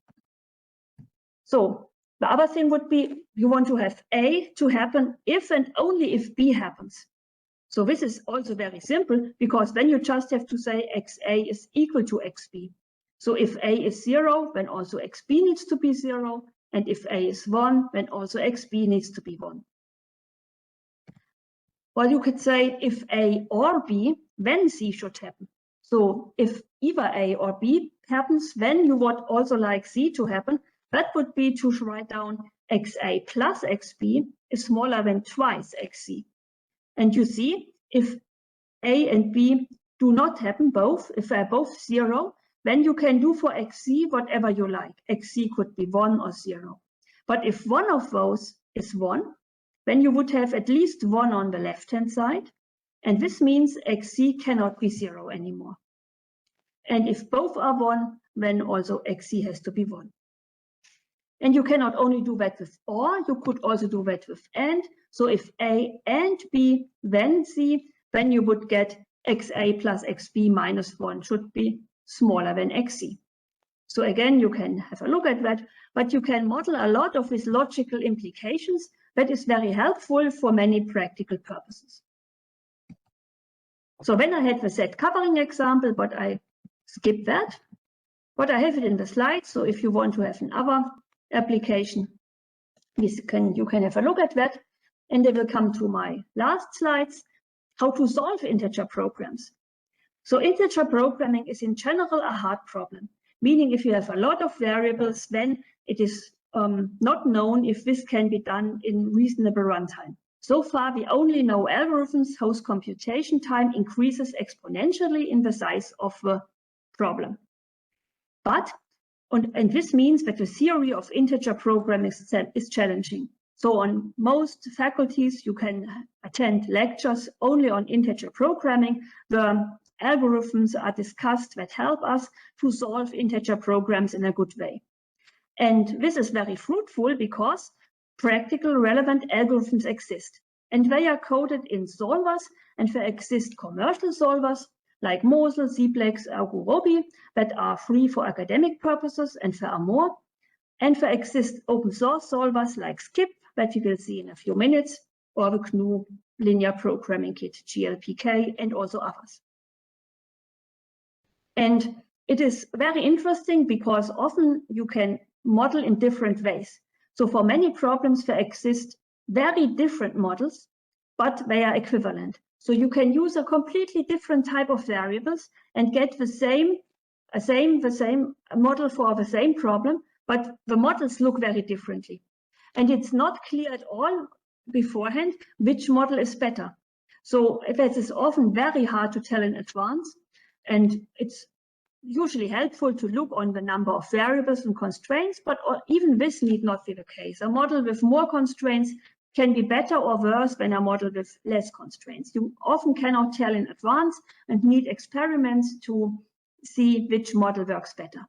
S1: So the other thing would be you want to have A to happen if and only if B happens. So this is also very simple, because then you just have to say XA is equal to XB. So if A is 0, then also XB needs to be 0. And if A is 1, then also XB needs to be 1. Well, you could say if A or B, then C should happen. So if either A or B happens, then you would also like C to happen. That would be to write down XA plus XB is smaller than twice XC. And you see, if A and B do not happen both, if they're both 0, then you can do for XC whatever you like. XC could be 1 or 0. But if one of those is 1, then you would have at least 1 on the left-hand side. And this means XC cannot be 0 anymore. And if both are 1, then also XC has to be 1. And you cannot only do that with or, you could also do that with and. So if A and B, then C, then you would get XA plus XB minus 1 should be smaller than XC. So again, you can have a look at that, but you can model a lot of these logical implications. That is very helpful for many practical purposes. So when I had the set covering example, but I skipped that, but I have it in the slides. So if you want to have another application, you can have a look at that. And they will come to my last slides, how to solve integer programs. So integer programming is in general a hard problem, meaning if you have a lot of variables, then it is not known if this can be done in reasonable runtime. So far, we only know algorithms whose computation time increases exponentially in the size of the problem. And this means that the theory of integer programming is challenging. So on most faculties, you can attend lectures only on integer programming. The algorithms are discussed that help us to solve integer programs in a good way. And this is very fruitful because practical relevant algorithms exist. And they are coded in solvers, and there exist commercial solvers like Mosel, Ziplex, Augurobi that are free for academic purposes, and there are more. And there exist open source solvers like SCIP that you will see in a few minutes, or the GNU Linear Programming Kit, GLPK, and also others. And it is very interesting because often you can model in different ways. So for many problems, there exist very different models, but they are equivalent. So you can use a completely different type of variables and get the same model for the same problem, but the models look very differently. And it's not clear at all beforehand which model is better. So that is often very hard to tell in advance. And it's usually helpful to look on the number of variables and constraints, but even this need not be the case. A model with more constraints can be better or worse than a model with less constraints. You often cannot tell in advance and need experiments to see which model works better.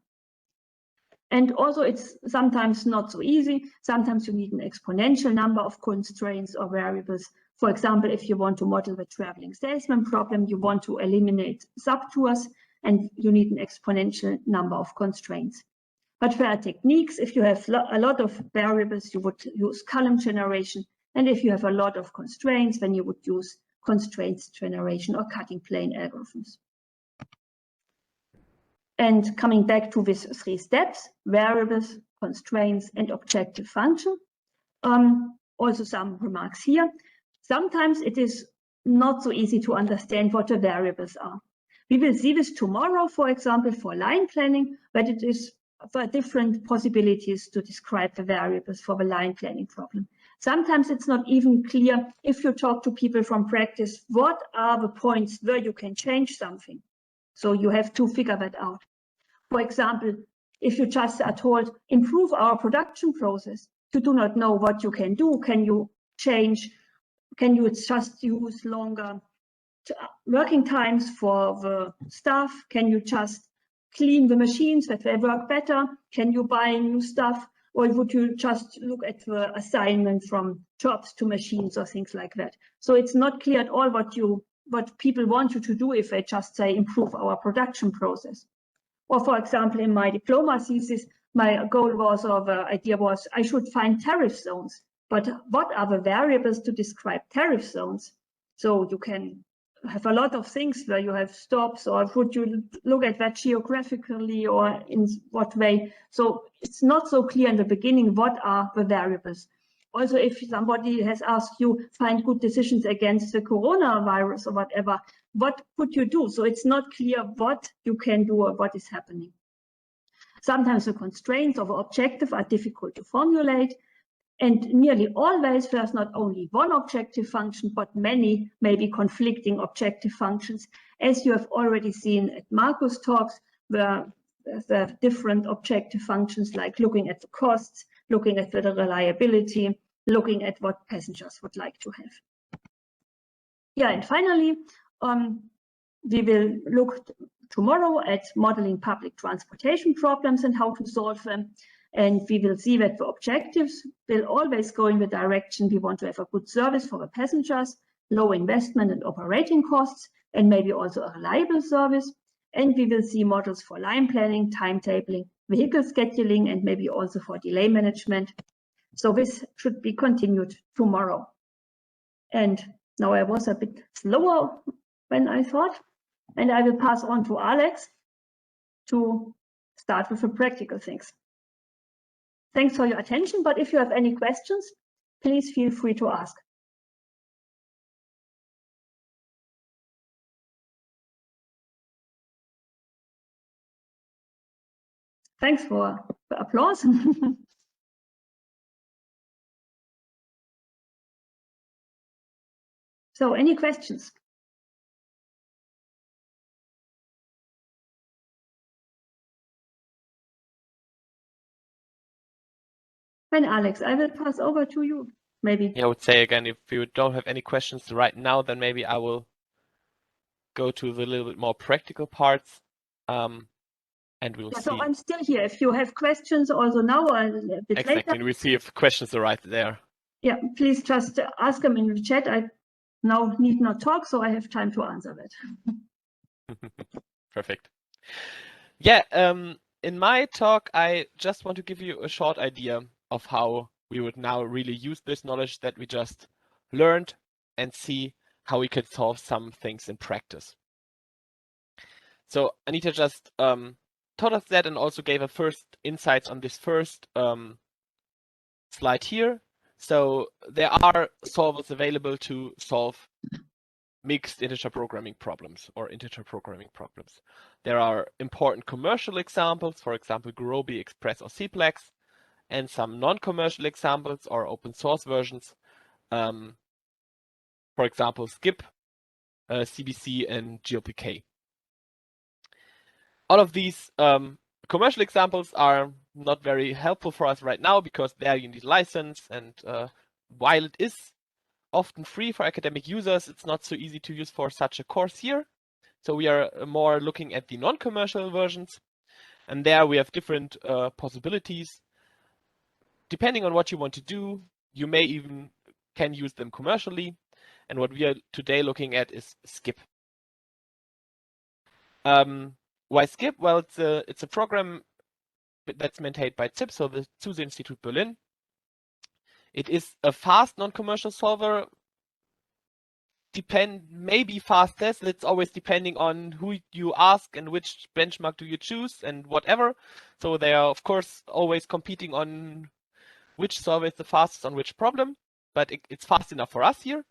S1: And also it's sometimes not so easy. Sometimes you need an exponential number of constraints or variables. For example, if you want to model the traveling salesman problem, you want to eliminate subtours, and you need an exponential number of constraints. But there are techniques. If you have a lot of variables, you would use column generation. And if you have a lot of constraints, then you would use constraints generation or cutting plane algorithms. And coming back to these 3 steps, variables, constraints, and objective function. Also some remarks here. Sometimes it is not so easy to understand what the variables are. We will see this tomorrow, for example, for line planning, but it is for different possibilities to describe the variables for the line planning problem. Sometimes it's not even clear if you talk to people from practice, what are the points where you can change something. So you have to figure that out. For example, if you just are told, improve our production process, you do not know what you can do. Can you change? Can you just use longer working times for the staff? Can you just clean the machines that they work better? Can you buy new stuff? Or would you just look at the assignment from jobs to machines or things like that? So it's not clear at all what people want you to do if they just say improve our production process. Or for example, in my diploma thesis, my goal was, or the idea was, I should find tariff zones. But what are the variables to describe tariff zones? So you can have a lot of things where you have stops, or would you look at that geographically or in what way? So it's not so clear in the beginning what are the variables. Also, if somebody has asked you, find good decisions against the coronavirus or whatever, what could you do? So it's not clear what you can do or what is happening. Sometimes the constraints of the objective are difficult to formulate. And nearly always there's not only one objective function, but many maybe conflicting objective functions, as you have already seen at Marcus' talks, where there are different objective functions like looking at the costs, looking at the reliability, looking at what passengers would like to have. Yeah, and finally, we will look tomorrow at modeling public transportation problems and how to solve them. And we will see that the objectives will always go in the direction we want to have a good service for the passengers, low investment and operating costs, and maybe also a reliable service. And we will see models for line planning, timetabling, vehicle scheduling, and maybe also for delay management. So this should be continued tomorrow. And now I was a bit slower than I thought, and I will pass on to Alex to start with the practical things. Thanks for your attention, but if you have any questions, please feel free to ask. Thanks for the applause. So, any questions? Then Alex, I will pass over to you, maybe.
S2: Yeah, I would say again, if you don't have any questions right now, then maybe I will go to the little bit more practical parts, and we'll see.
S1: So I'm still here. If you have questions also now or a bit
S2: Exactly,
S1: later.
S2: we see if questions are right there.
S1: Yeah, please just ask them in the chat. I now need not talk, so I have time to answer that.
S2: Perfect. Yeah, in my talk, I just want to give you a short idea of how we would now really use this knowledge that we just learned and see how we could solve some things in practice. So Anita just taught us that and also gave us first insights on this first slide here. So there are solvers available to solve mixed integer programming problems or integer programming problems. There are important commercial examples, for example, Gurobi, Express, or Cplex, and some non-commercial examples or open source versions, for example, SCIP, CBC, and GLPK. All of these commercial examples are not very helpful for us right now because there you need license, and while it is often free for academic users, it's not so easy to use for such a course here. So we are more looking at the non-commercial versions, and there we have different possibilities. Depending on what you want to do, you may even can use them commercially. And what we are today looking at is SCIP. Why SCIP? Well, it's a program that's maintained by SCIP, so the SUSE Institute Berlin. It is a fast non-commercial solver. Maybe fastest. It's always depending on who you ask and which benchmark do you choose and whatever. So they are of course always competing on which solver is the fastest on which problem, but it's fast enough for us here.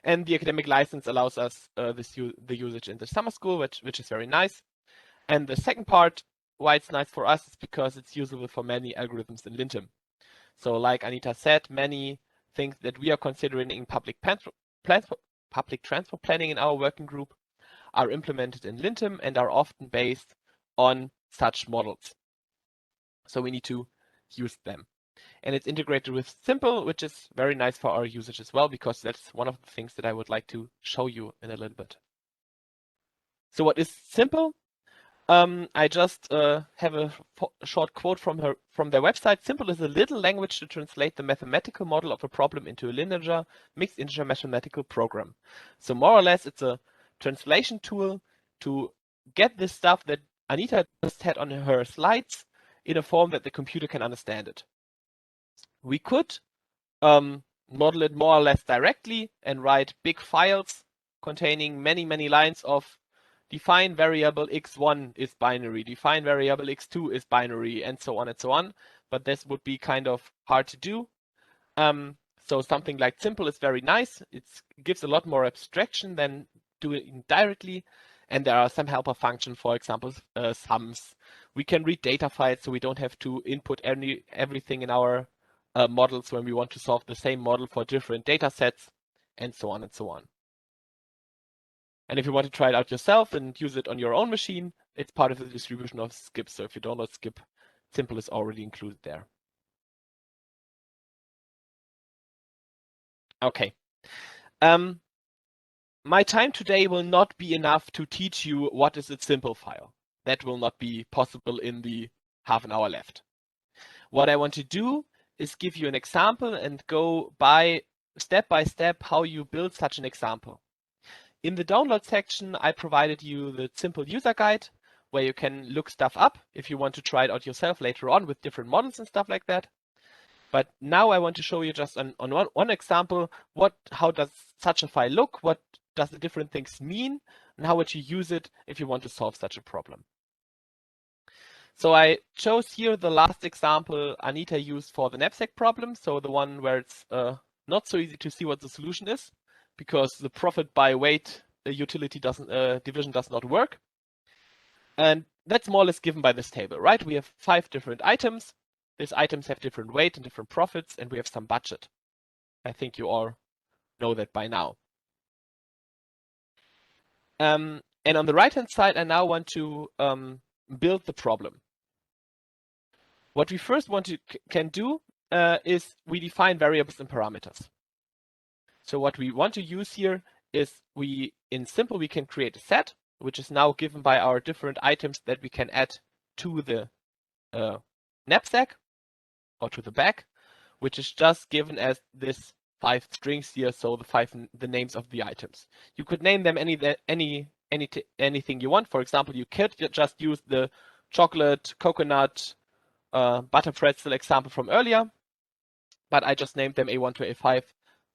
S2: And the academic license allows us the usage in the summer school, which is very nice. And the second part, why it's nice for us, is because it's usable for many algorithms in Lintem. So like Anita said, many things that we are considering in public transport planning in our working group are implemented in Lintem and are often based on such models. So we need to use them. And it's integrated with Simple, which is very nice for our usage as well, because that's one of the things that I would like to show you in a little bit. So what is Simple? I just have a short quote from their website. Simple is a little language to translate the mathematical model of a problem into a linear, mixed integer mathematical program. So more or less, it's a translation tool to get this stuff that Anita just had on her slides in a form that the computer can understand it. We could model it more or less directly and write big files containing many, many lines of define variable x1 is binary, define variable x2 is binary, and so on and so on. But this would be kind of hard to do. So something like Simple is very nice. It gives a lot more abstraction than doing directly. And there are some helper functions, for example, sums. We can read data files, so we don't have to input everything in our models when we want to solve the same model for different data sets, and so on and so on. And if you want to try it out yourself and use it on your own machine, it's part of the distribution of SCIP. So if you download SCIP, Simple is already included there. Okay. My time today will not be enough to teach you what is a Simple file. That will not be possible in the half an hour left. What I want to do is give you an example and go by step how you build such an example. In the download section, I provided you the simple user guide where you can look stuff up if you want to try it out yourself later on with different models and stuff like that. But now I want to show you just on one example, how does such a file look, what does the different things mean, and how would you use it if you want to solve such a problem. So I chose here the last example Anita used for the knapsack problem, so the one where it's not so easy to see what the solution is, because the profit by weight utility division does not work. And that's more or less given by this table, right? We have 5 different items. These items have different weight and different profits, and we have some budget. I think you all know that by now. And on the right-hand side, I now want to build the problem. What we first can do is we define variables and parameters. So what we want to use here is in simple, we can create a set, which is now given by our different items that we can add to the knapsack or to the bag, which is just given as this 5 strings here, so the names of the items. You could name them anything you want. For example, you could just use the chocolate, coconut, butter pretzel example from earlier, but I just named them A1 to A5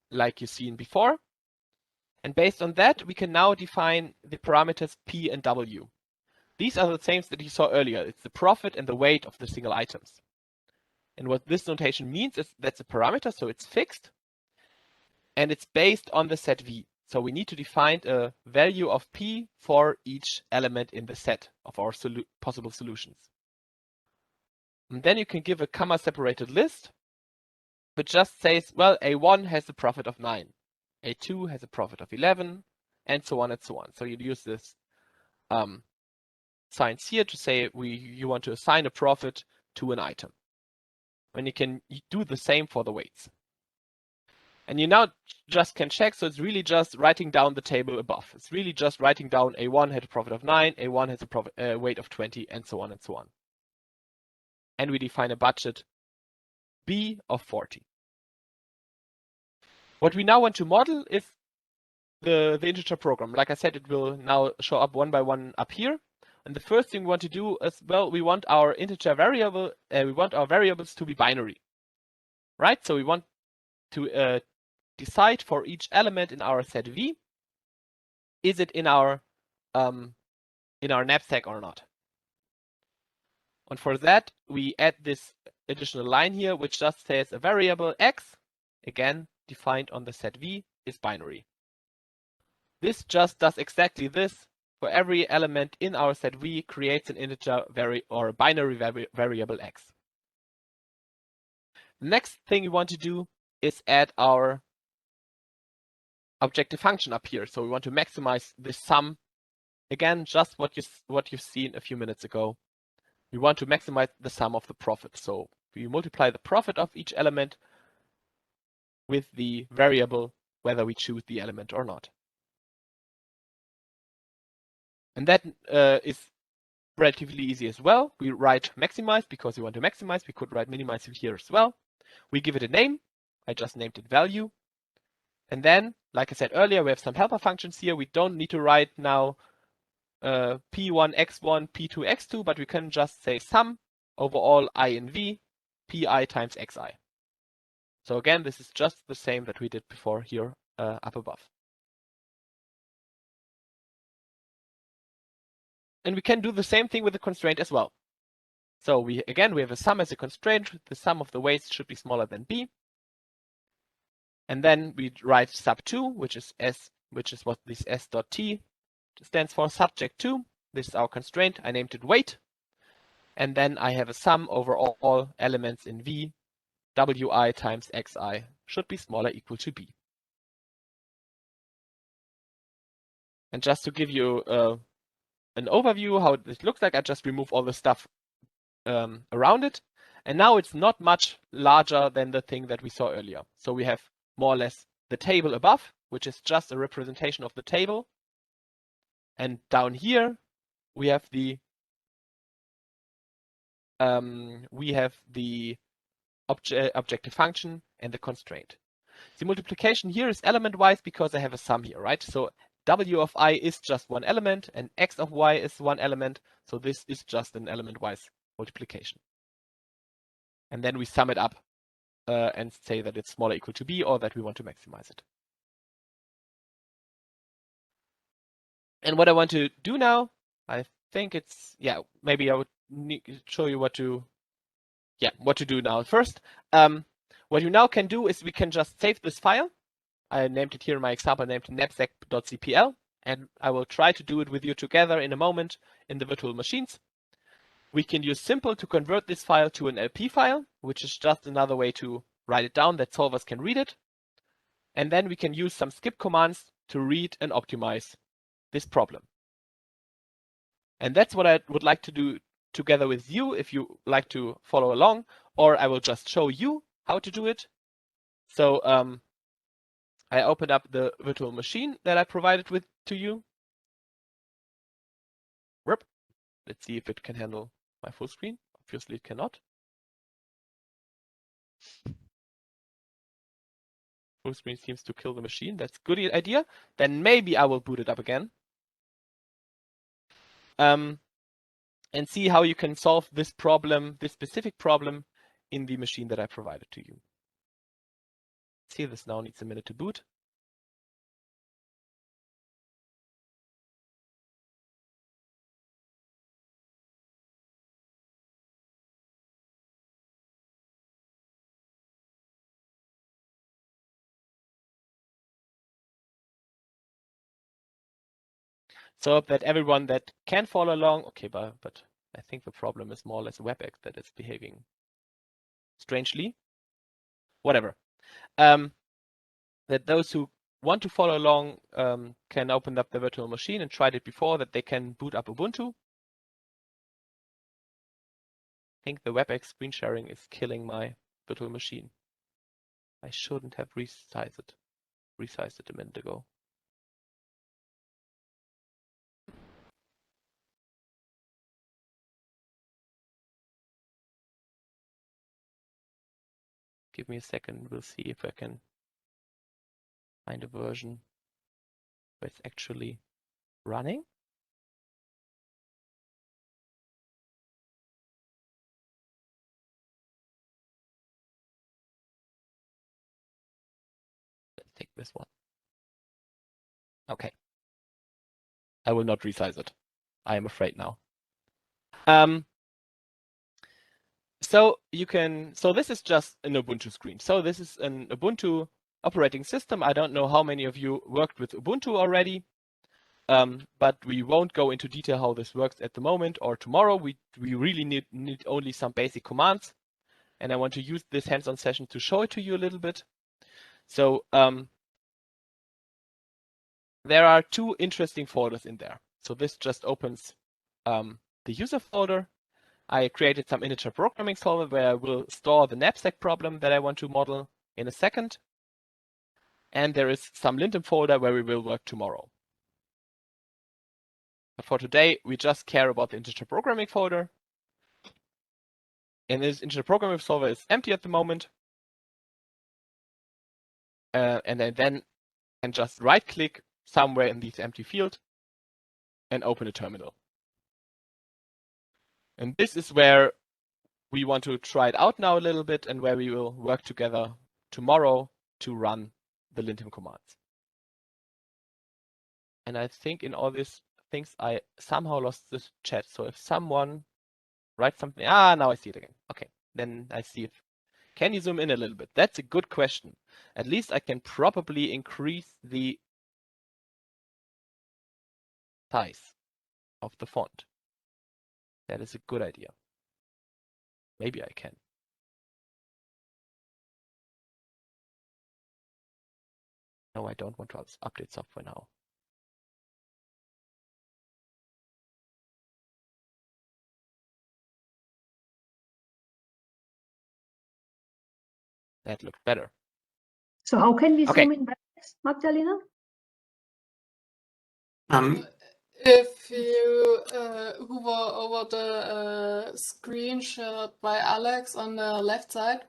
S2: like you've seen before. And based on that, we can now define the parameters P and W. These are the same that you saw earlier. It's the profit and the weight of the single items. And what this notation means is that's a parameter, so it's fixed, and it's based on the set V. So we need to define a value of P for each element in the set of our possible solutions. And then you can give a comma-separated list, which just says, well, A1 has a profit of 9, A2 has a profit of 11, and so on and so on. So you'd use this signs here to say you want to assign a profit to an item. And you can do the same for the weights. And you now just can check, so it's really just writing down the table above. It's really just writing down A1 had a profit of 9, A1 has a weight of 20, and so on and so on. And we define a budget B of 40. What we now want to model is the integer program. Like I said, it will now show up one by one up here. And the first thing we want to do is, well, we want our integer variable, we want our variables to be binary, right? So we want to decide for each element in our set V, is it in our knapsack or not? And for that, we add this additional line here, which just says a variable x, again defined on the set V, is binary. This just does exactly this. For every element in our set V, creates an integer or a binary variable x. The next thing we want to do is add our objective function up here. So we want to maximize this sum. Again, just what you've seen a few minutes ago. We want to maximize the sum of the profit. So we multiply the profit of each element with the variable, whether we choose the element or not. And that is relatively easy as well. We write maximize because we want to maximize. We could write minimize here as well. We give it a name. I just named it value. And then, like I said earlier, we have some helper functions here. We don't need to write now P1, X1, P2, X2, but we can just say sum over all I in V, Pi times Xi. So again, this is just the same that we did before here up above. And we can do the same thing with the constraint as well. So we have a sum as a constraint. The sum of the weights should be smaller than B. And then we write sub2, which is what this s dot t stands for, subject to. This is our constraint. I named it weight. And then I have a sum over all elements in V, Wi times Xi should be smaller equal to B. And just to give you an overview how this looks like, I just remove all the stuff around it. And now it's not much larger than the thing that we saw earlier. So we have more or less the table above, which is just a representation of the table. And down here, we have the objective function, and the constraint. The multiplication here is element-wise because I have a sum here, right? So w of I is just one element, and x of y is one element, so this is just an element-wise multiplication. And then we sum it up and say that it's smaller or equal to b, or that we want to maximize it. And what I want to do now, I think it's, maybe I would show you what to do now. First, what you now can do is we can just save this file. I named it here in my example, named knapsack.cpl, and I will try to do it with you together in a moment in the virtual machines. We can use simple to convert this file to an LP file, which is just another way to write it down that solvers can read it. And then we can use some SCIP commands to read and optimize this problem. And that's what I would like to do together with you if you like to follow along, or I will just show you how to do it. So I opened up the virtual machine that I provided to you. Let's see if it can handle my full screen. Obviously it cannot. Full screen seems to kill the machine. That's a good idea. Then maybe I will boot it up again. And see how you can solve this problem, this specific problem, in the machine that I provided to you. See, this now needs a minute to boot. So that everyone that can follow along, okay, but I think the problem is more or less WebEx that is behaving strangely. Whatever. That those who want to follow along can open up the virtual machine and tried it before, that they can boot up Ubuntu. I think the WebEx screen sharing is killing my virtual machine. I shouldn't have resized it a minute ago. Give me a second, we'll see if I can find a version where it's actually running. Let's take this one. Okay. I will not resize it. I am afraid now. So this is just an Ubuntu screen. So this is an Ubuntu operating system. I don't know how many of you worked with Ubuntu already, but we won't go into detail how this works at the moment or tomorrow. We really need only some basic commands, and I want to use this hands-on session to show it to you a little bit. So there are two interesting folders in there. So this just opens the user folder. I created some integer programming solver where I will store the knapsack problem that I want to model in a second. And there is some lintim folder where we will work tomorrow. But for today, we just care about the integer programming folder. And this integer programming solver is empty at the moment. And I then can just right-click somewhere in this empty field and open a terminal. And this is where we want to try it out now a little bit and where we will work together tomorrow to run the lintim commands. And I think in all these things, I somehow lost this chat. So if someone writes something, now I see it again. Okay, then I see it. Can you zoom in a little bit? That's a good question. At least I can probably increase the size of the font. That is a good idea. Maybe I can. No, I don't want to update software now. That looks better.
S1: So how can we zoom in, Magdalena?
S3: If you hover over the screenshot by Alex on the left side,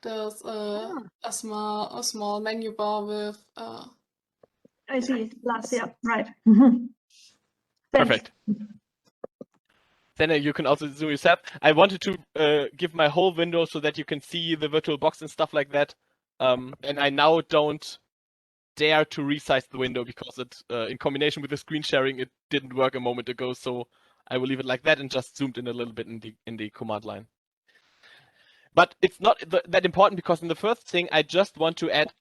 S3: there's a small menu bar with
S1: I see. Plus, yeah, right. Thanks.
S2: Perfect. Then you can also zoom yourself. I wanted to give my whole window so that you can see the virtual box and stuff like that. And I now don't dare to resize the window because it, in combination with the screen sharing, it didn't work a moment ago. So I will leave it like that and just zoomed in a little bit in the command line. But it's not that important because in the first thing, I just want to add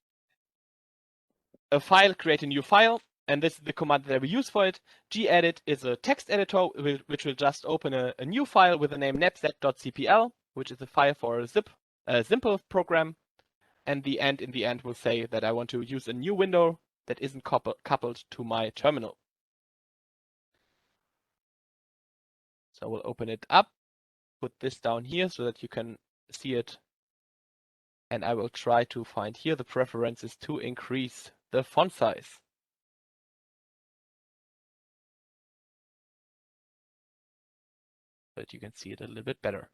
S2: a file, create a new file. And this is the command that we use for it. gedit is a text editor, which will just open a new file with the name knapsack.cpl, which is a file for a simple program. And the end in the end will say that I want to use a new window that isn't coupled to my terminal. So we'll open it up, put this down here so that you can see it. And I will try to find here the preferences to increase the font size. So that you can see it a little bit better.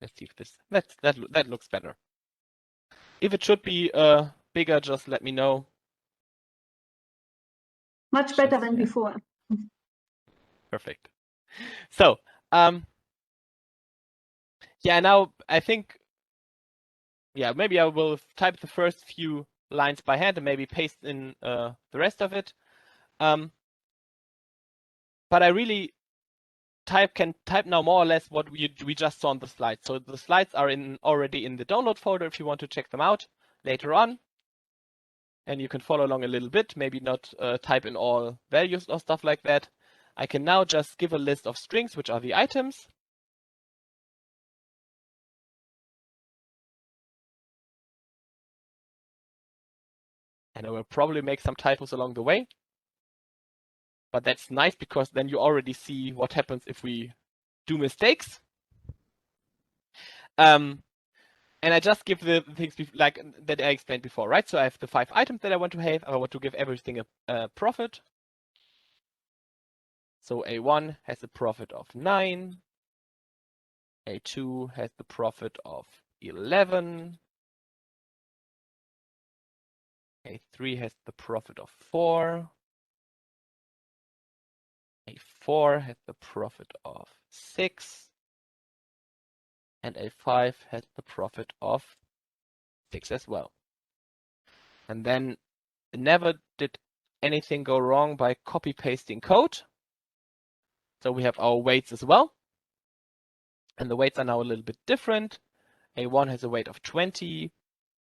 S2: Let's see if this that looks better. If it should be bigger, just let me know.
S1: Much better than before.
S2: Perfect. So yeah, now I think maybe I will type the first few lines by hand and maybe paste in the rest of it. But I really can type now more or less what we just saw on the slides. So the slides are already in the download folder if you want to check them out later on. And you can follow along a little bit, maybe not type in all values or stuff like that. I can now just give a list of strings, which are the items. And I will probably make some typos along the way. But that's nice because then you already see what happens if we do mistakes. And I just give the things like that I explained before, right? So I have the 5 items that I want to have. I want to give everything a profit. So A1 has a profit of 9. A2 has the profit of 11. A3 has the profit of 4. A4 has the profit of 6. And A5 has the profit of 6 as well. And then never did anything go wrong by copy pasting code. So we have our weights as well. And the weights are now a little bit different. A1 has a weight of 20.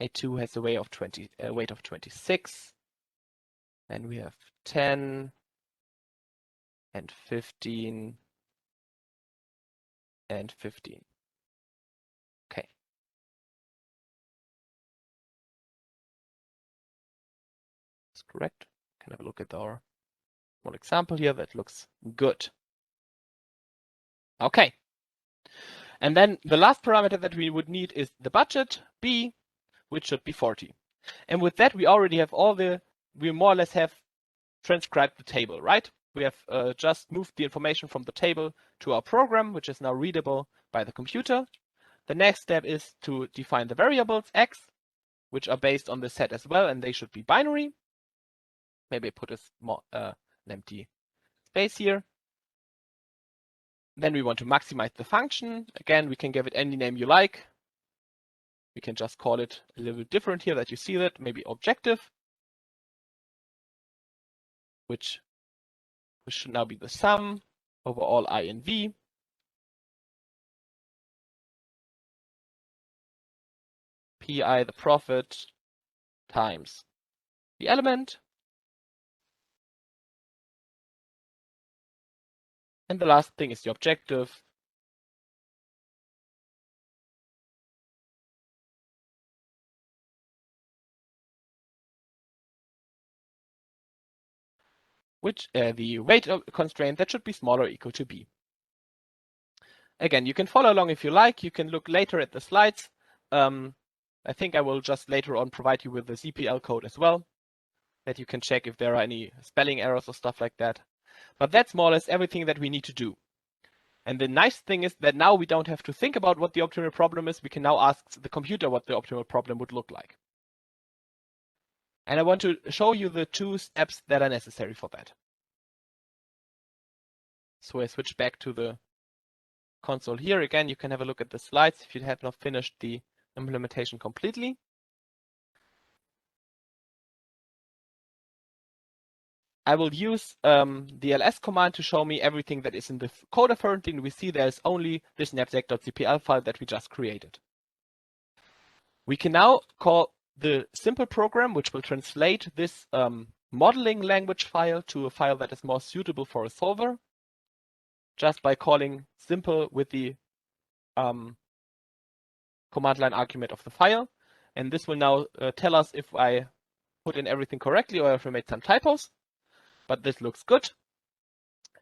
S2: A2 has a weight of 26. Then we have 10 and 15 and 15. Okay. That's correct. Can have a look at our one example here. That looks good. Okay. And then the last parameter that we would need is the budget, B, which should be 40. And with that, we already have we more or less have transcribed the table, right? We have just moved the information from the table to our program, which is now readable by the computer. The next step is to define the variables x, which are based on the set as well, and they should be binary. Maybe I put an empty space here. Then we want to maximize the function. Again, we can give it any name you like. We can just call it a little bit different here that you see that, maybe objective, which should now be the sum over all I and V. Pi, the profit, times the element. And the last thing is the objective. Which the weight constraint that should be smaller or equal to B. Again, you can follow along if you like. You can look later at the slides. I think I will just later on provide you with the CPL code as well, that you can check if there are any spelling errors or stuff like that. But that's more or less everything that we need to do. And the nice thing is that now we don't have to think about what the optimal problem is. We can now ask the computer what the optimal problem would look like. And I want to show you the 2 steps that are necessary for that. So I switch back to the console here. Again, you can have a look at the slides if you have not finished the implementation completely. I will use the ls command to show me everything that is in the code currently. And we see there's only this knapsack.cpl file that we just created. We can now call the simple program, which will translate this modeling language file to a file that is more suitable for a solver, just by calling simple with the command line argument of the file. And this will now tell us if I put in everything correctly or if I made some typos. But this looks good.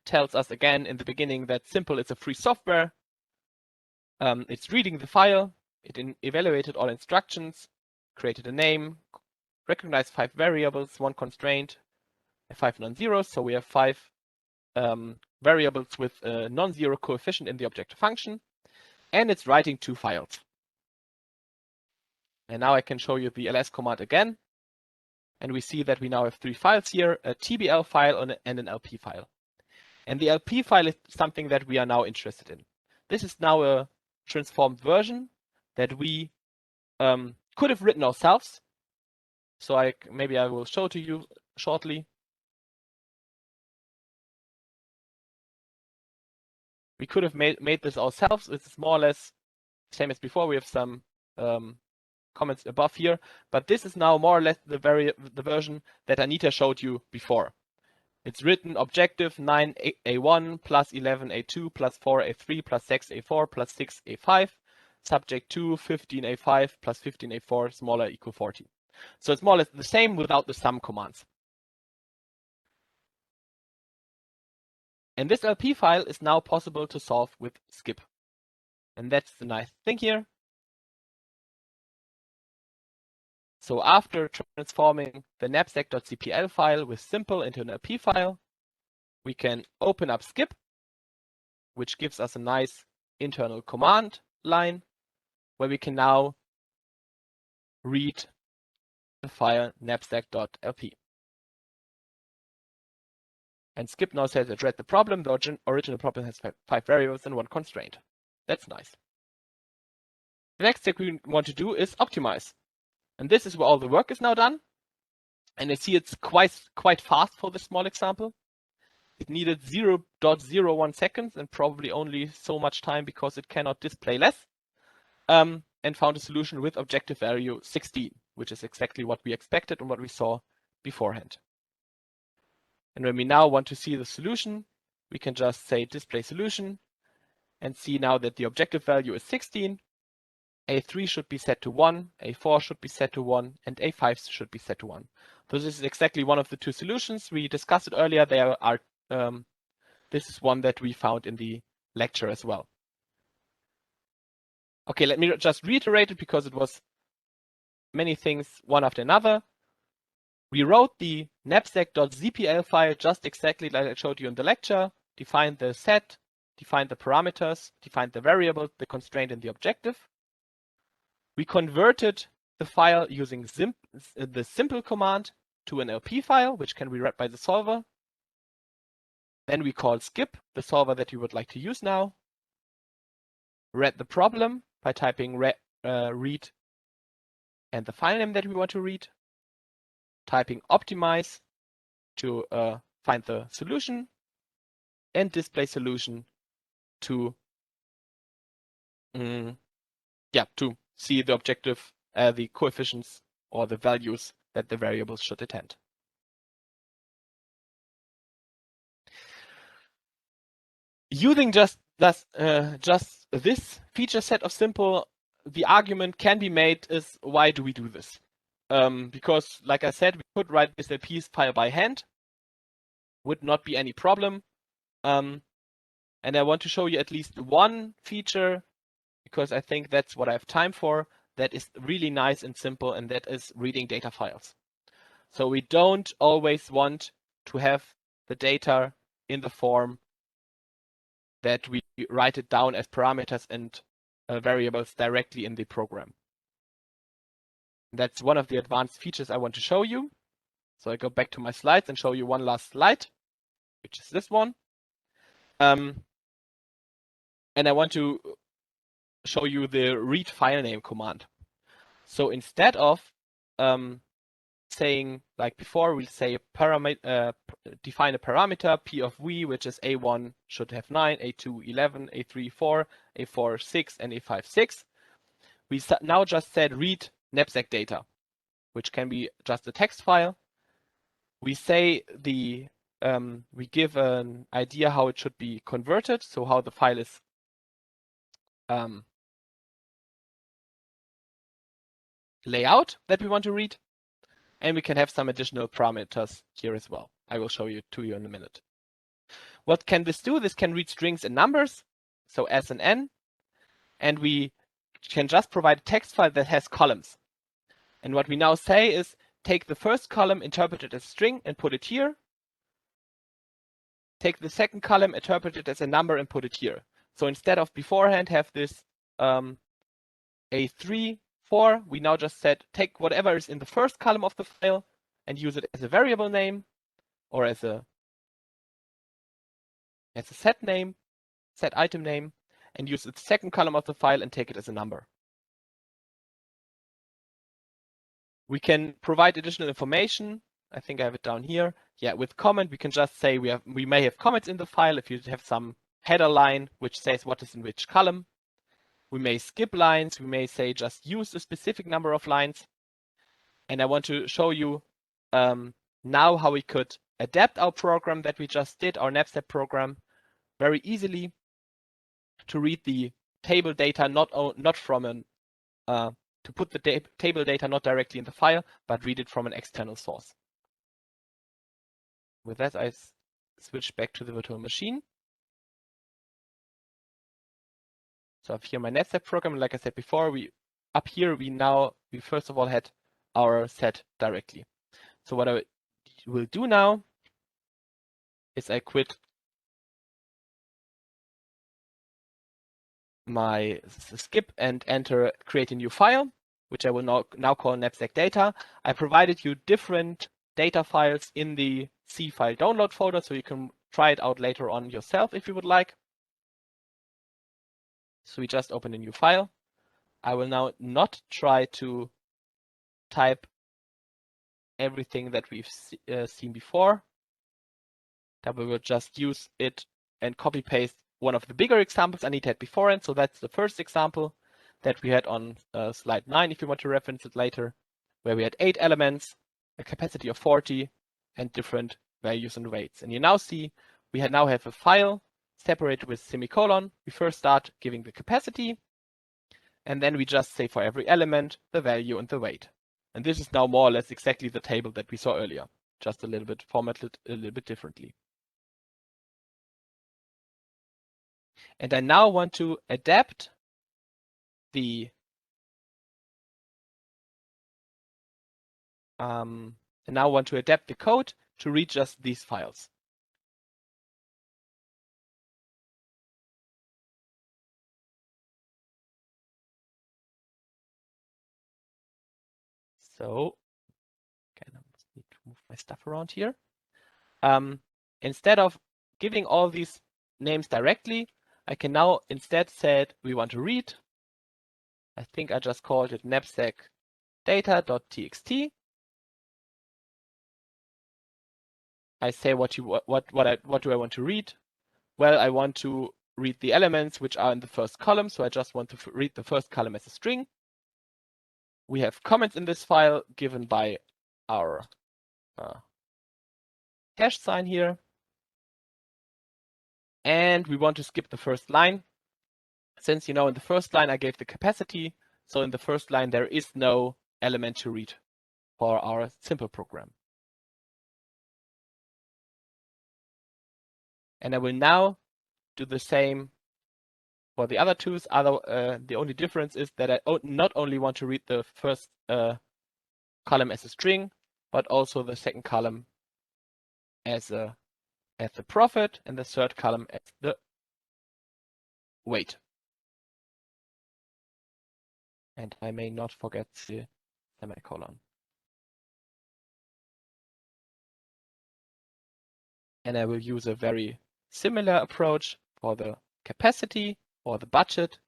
S2: Tells us again in the beginning that simple is a free software. It's reading the file. It evaluated all instructions, created a name, recognized 5 variables, 1 constraint, and 5 non-zeros. So we have 5 variables with a non-zero coefficient in the objective function. And it's writing 2 files. And now I can show you the ls command again. And we see that we now have 3 files here, a TBL file and an LP file. And the LP file is something that we are now interested in. This is now a transformed version that we could have written ourselves. So maybe I will show to you shortly. We could have made this ourselves. It's more or less the same as before. We have some comments above here, but this is now more or less the version that Anita showed you before. It's written objective 9A1 plus 11A2 plus 4A3 plus 6A4 plus 6A5, subject 2, 15A5 plus 15A4 smaller equal 40. So it's more or less the same without the sum commands. And this LP file is now possible to solve with SCIP. And that's the nice thing here. So after transforming the knapsack.cpl file with simple into an LP file, we can open up SCIP, which gives us a nice internal command line where we can now read the file knapsack.lp. And SCIP now says it read the problem. The original problem has 5 variables and 1 constraint. That's nice. The next thing we want to do is optimize. And this is where all the work is now done. And you see it's quite fast for this small example. It needed 0.01 seconds and probably only so much time because it cannot display less. And found a solution with objective value 16, which is exactly what we expected and what we saw beforehand. And when we now want to see the solution, we can just say display solution and see now that the objective value is 16. A3 should be set to 1, A4 should be set to 1, and A5 should be set to 1. So this is exactly one of the 2 solutions. We discussed it earlier. This is one that we found in the lecture as well. Okay, let me just reiterate it because it was many things one after another. We wrote the knapsack.cpl file just exactly like I showed you in the lecture, defined the set, defined the parameters, defined the variable, the constraint, and the objective. We converted the file using the simple command to an LP file, which can be read by the solver. Then we called SCIP, the solver that you would like to use now. Read the problem by typing read and the file name that we want to read. Typing optimize to find the solution. And display solution to see the objective, the coefficients or the values that the variables should attend. Using just this feature set of simple, the argument can be made is why do we do this? Because like I said, we could write this LP file by hand, would not be any problem. And I want to show you at least one feature because I think that's what I have time for. That is really nice and simple, and that is reading data files. So we don't always want to have the data in the form that we write it down as parameters and variables directly in the program. That's one of the advanced features I want to show you. So I go back to my slides and show you one last slide, which is this one. And I want to show you the read file name command. So instead of saying like before, we'll say define a parameter p of v, which is a1 should have 9, a2 11, a3 4, a4 6, and a5 6. We now just said read knapsack data, which can be just a text file. We say we give an idea how it should be converted, so how the file is layout that we want to read, and we can have some additional parameters here as well. I will show you to you in a minute. What can this do? This can read strings and numbers, so S and N, and we can just provide a text file that has columns. And what we now say is take the first column, interpret it as a string, and put it here. Take the second column, interpret it as a number, and put it here. So instead of beforehand have this a3, 4, we now just said take whatever is in the first column of the file and use it as a variable name or as a set name, set item name, and use the second column of the file and take it as a number. We can provide additional information. I think I have it down here. Yeah, with comment, we can just say we may have comments in the file if you have some header line which says what is in which column. We may skip lines. We may say just use a specific number of lines. And I want to show you now how we could adapt our program that we just did, our Knapsack program, very easily to read the table data not from an to put the table data not directly in the file, but read it from an external source. With that, I switch back to the virtual machine. So up here, my Knapsack program, like I said before, we first of all had our set directly. So what I will do now is I quit my skip and create a new file, which I will now call Knapsack data. I provided you different data files in the C file download folder, so you can try it out later on yourself if you would like. So we just open a new file. I will now not try to type everything that we've seen before. That we will just use it and copy paste one of the bigger examples Anita had beforehand. So that's the first example that we had on slide 9, if you want to reference it later, where we had 8 elements, a capacity of 40, and different values and weights. And you now see we now have a file separated with semicolon. We first start giving the capacity, and then we just say for every element the value and the weight. And this is now more or less exactly the table that we saw earlier, just a little bit formatted a little bit differently. And I now want to adapt the code to read just these files. So, okay, I need to move my stuff around here. Instead of giving all these names directly, I can now instead say we want to read. I think I just called it knapsack data.txt. I say what do I want to read? Well, I want to read the elements which are in the first column, so I just want to read the first column as a string. We have comments in this file given by our hash sign here. And we want to skip the first line. Since, in the first line I gave the capacity, so in the first line there is no element to read for our simple program. And I will now do the same for the other two. The only difference is that I not only want to read the first column as a string, but also the second column as the profit and the third column as the wait. And I may not forget the semicolon. And I will use a very similar approach for the capacity or the budget,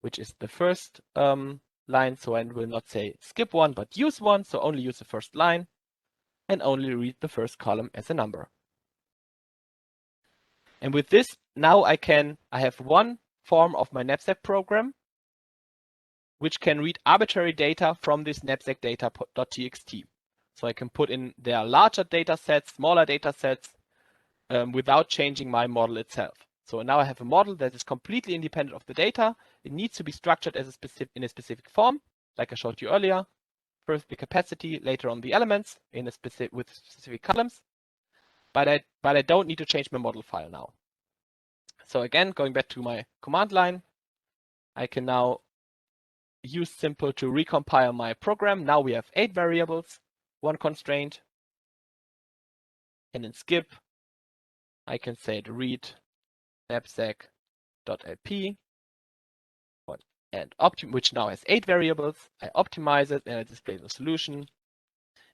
S2: which is the first line. So I will not say skip one, but use one. So only use the first line and only read the first column as a number. And with this, now I have one form of my knapsack program, which can read arbitrary data from this knapsack data.txt. So I can put in their larger data sets, smaller data sets, without changing my model itself. So now I have a model that is completely independent of the data. It needs to be structured as in a specific form, like I showed you earlier. First the capacity, later on the elements with specific columns. But I don't need to change my model file now. So again, going back to my command line, I can now use simple to recompile my program. Now we have 8 variables, 1 constraint. And in skip, I can say to read knapsack.lp and which now has 8 variables. I optimize it and I display the solution.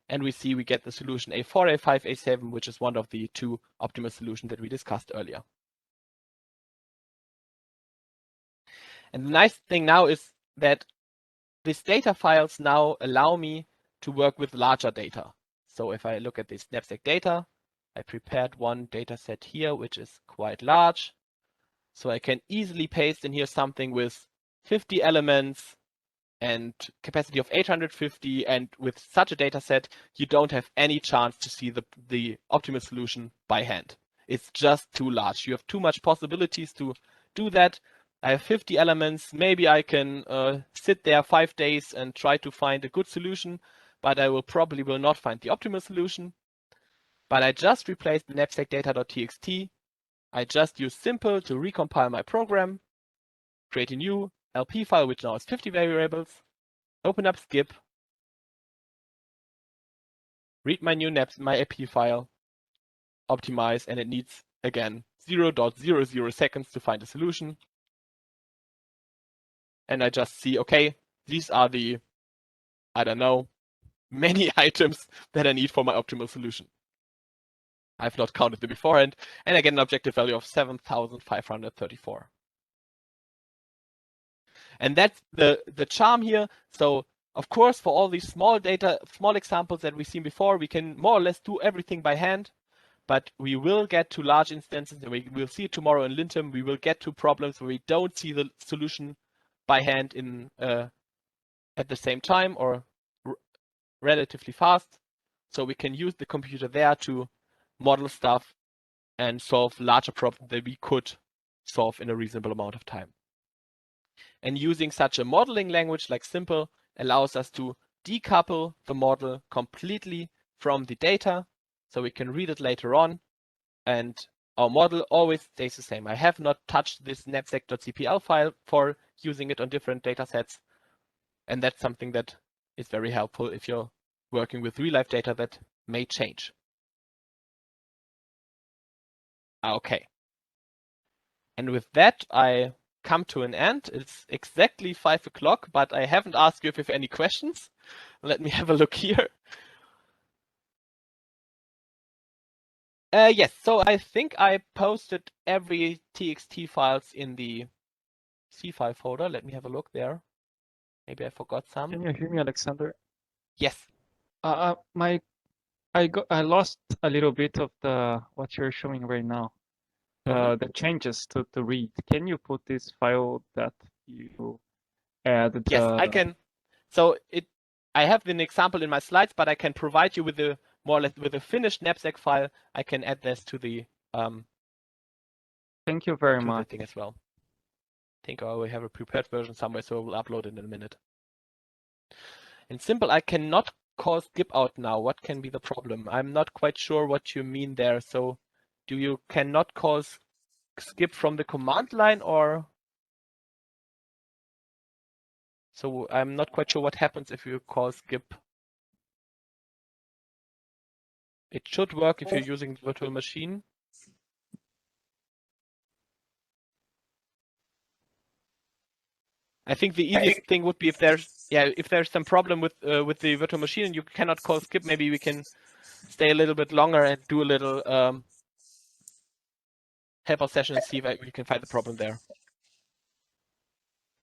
S2: And we get the solution A4, A5, A7, which is one of the 2 optimal solutions that we discussed earlier. And the nice thing now is that these data files now allow me to work with larger data. So if I look at this knapsack data, I prepared one data set here, which is quite large. So I can easily paste in here something with 50 elements and capacity of 850. And with such a data set, you don't have any chance to see the optimal solution by hand. It's just too large. You have too much possibilities to do that. I have 50 elements. Maybe I can sit there 5 days and try to find a good solution, but I probably will not find the optimal solution. But I just replaced the knapsack data.txt. I just use simple to recompile my program, create a new LP file, which now has 50 variables, open up skip, read my new my LP file, optimize, and it needs, again, 0.00 seconds to find a solution. And I just see, okay, these are the, I don't know, many items that I need for my optimal solution. I've not counted them beforehand, and I get an objective value of 7,534. And that's the charm here. So of course, for all these small examples that we've seen before, we can more or less do everything by hand, but we will get to large instances, and we will see it tomorrow in Lintum. We will get to problems where we don't see the solution by hand at the same time or relatively fast. So we can use the computer there to model stuff and solve larger problems that we could solve in a reasonable amount of time. And using such a modeling language like simple allows us to decouple the model completely from the data, so we can read it later on, and our model always stays the same. I have not touched this knapsack.cpl file for using it on different data sets, and that's something that is very helpful if you're working with real-life data that may change. Okay. And with that, I come to an end. It's exactly 5 o'clock, but I haven't asked you if you have any questions. Let me have a look here. Yes, so I think I posted every TXT files in the C file folder. Let me have a look there. Maybe I forgot some.
S4: Can you hear me, Alexander?
S2: Yes.
S4: I lost a little bit of what you're showing right now. The changes to read. Can you put this file that you added?
S2: Yes, I can. So I have an example in my slides, but I can provide you with more or less with a finished knapsack file. I can add this to the
S4: Thank you very much.
S2: thing as well. I think I will have a prepared version somewhere, so we'll upload it in a minute. In simple, I cannot call skip out now. What can be the problem? I'm not quite sure what you mean there. So do you cannot call skip from the command line, or? So I'm not quite sure what happens if you call skip. It should work if you're using the virtual machine. I think the easiest thing would be if there's some problem with the virtual machine and you cannot call skip, maybe we can stay a little bit longer and do a little help out session and see if we can find the problem there.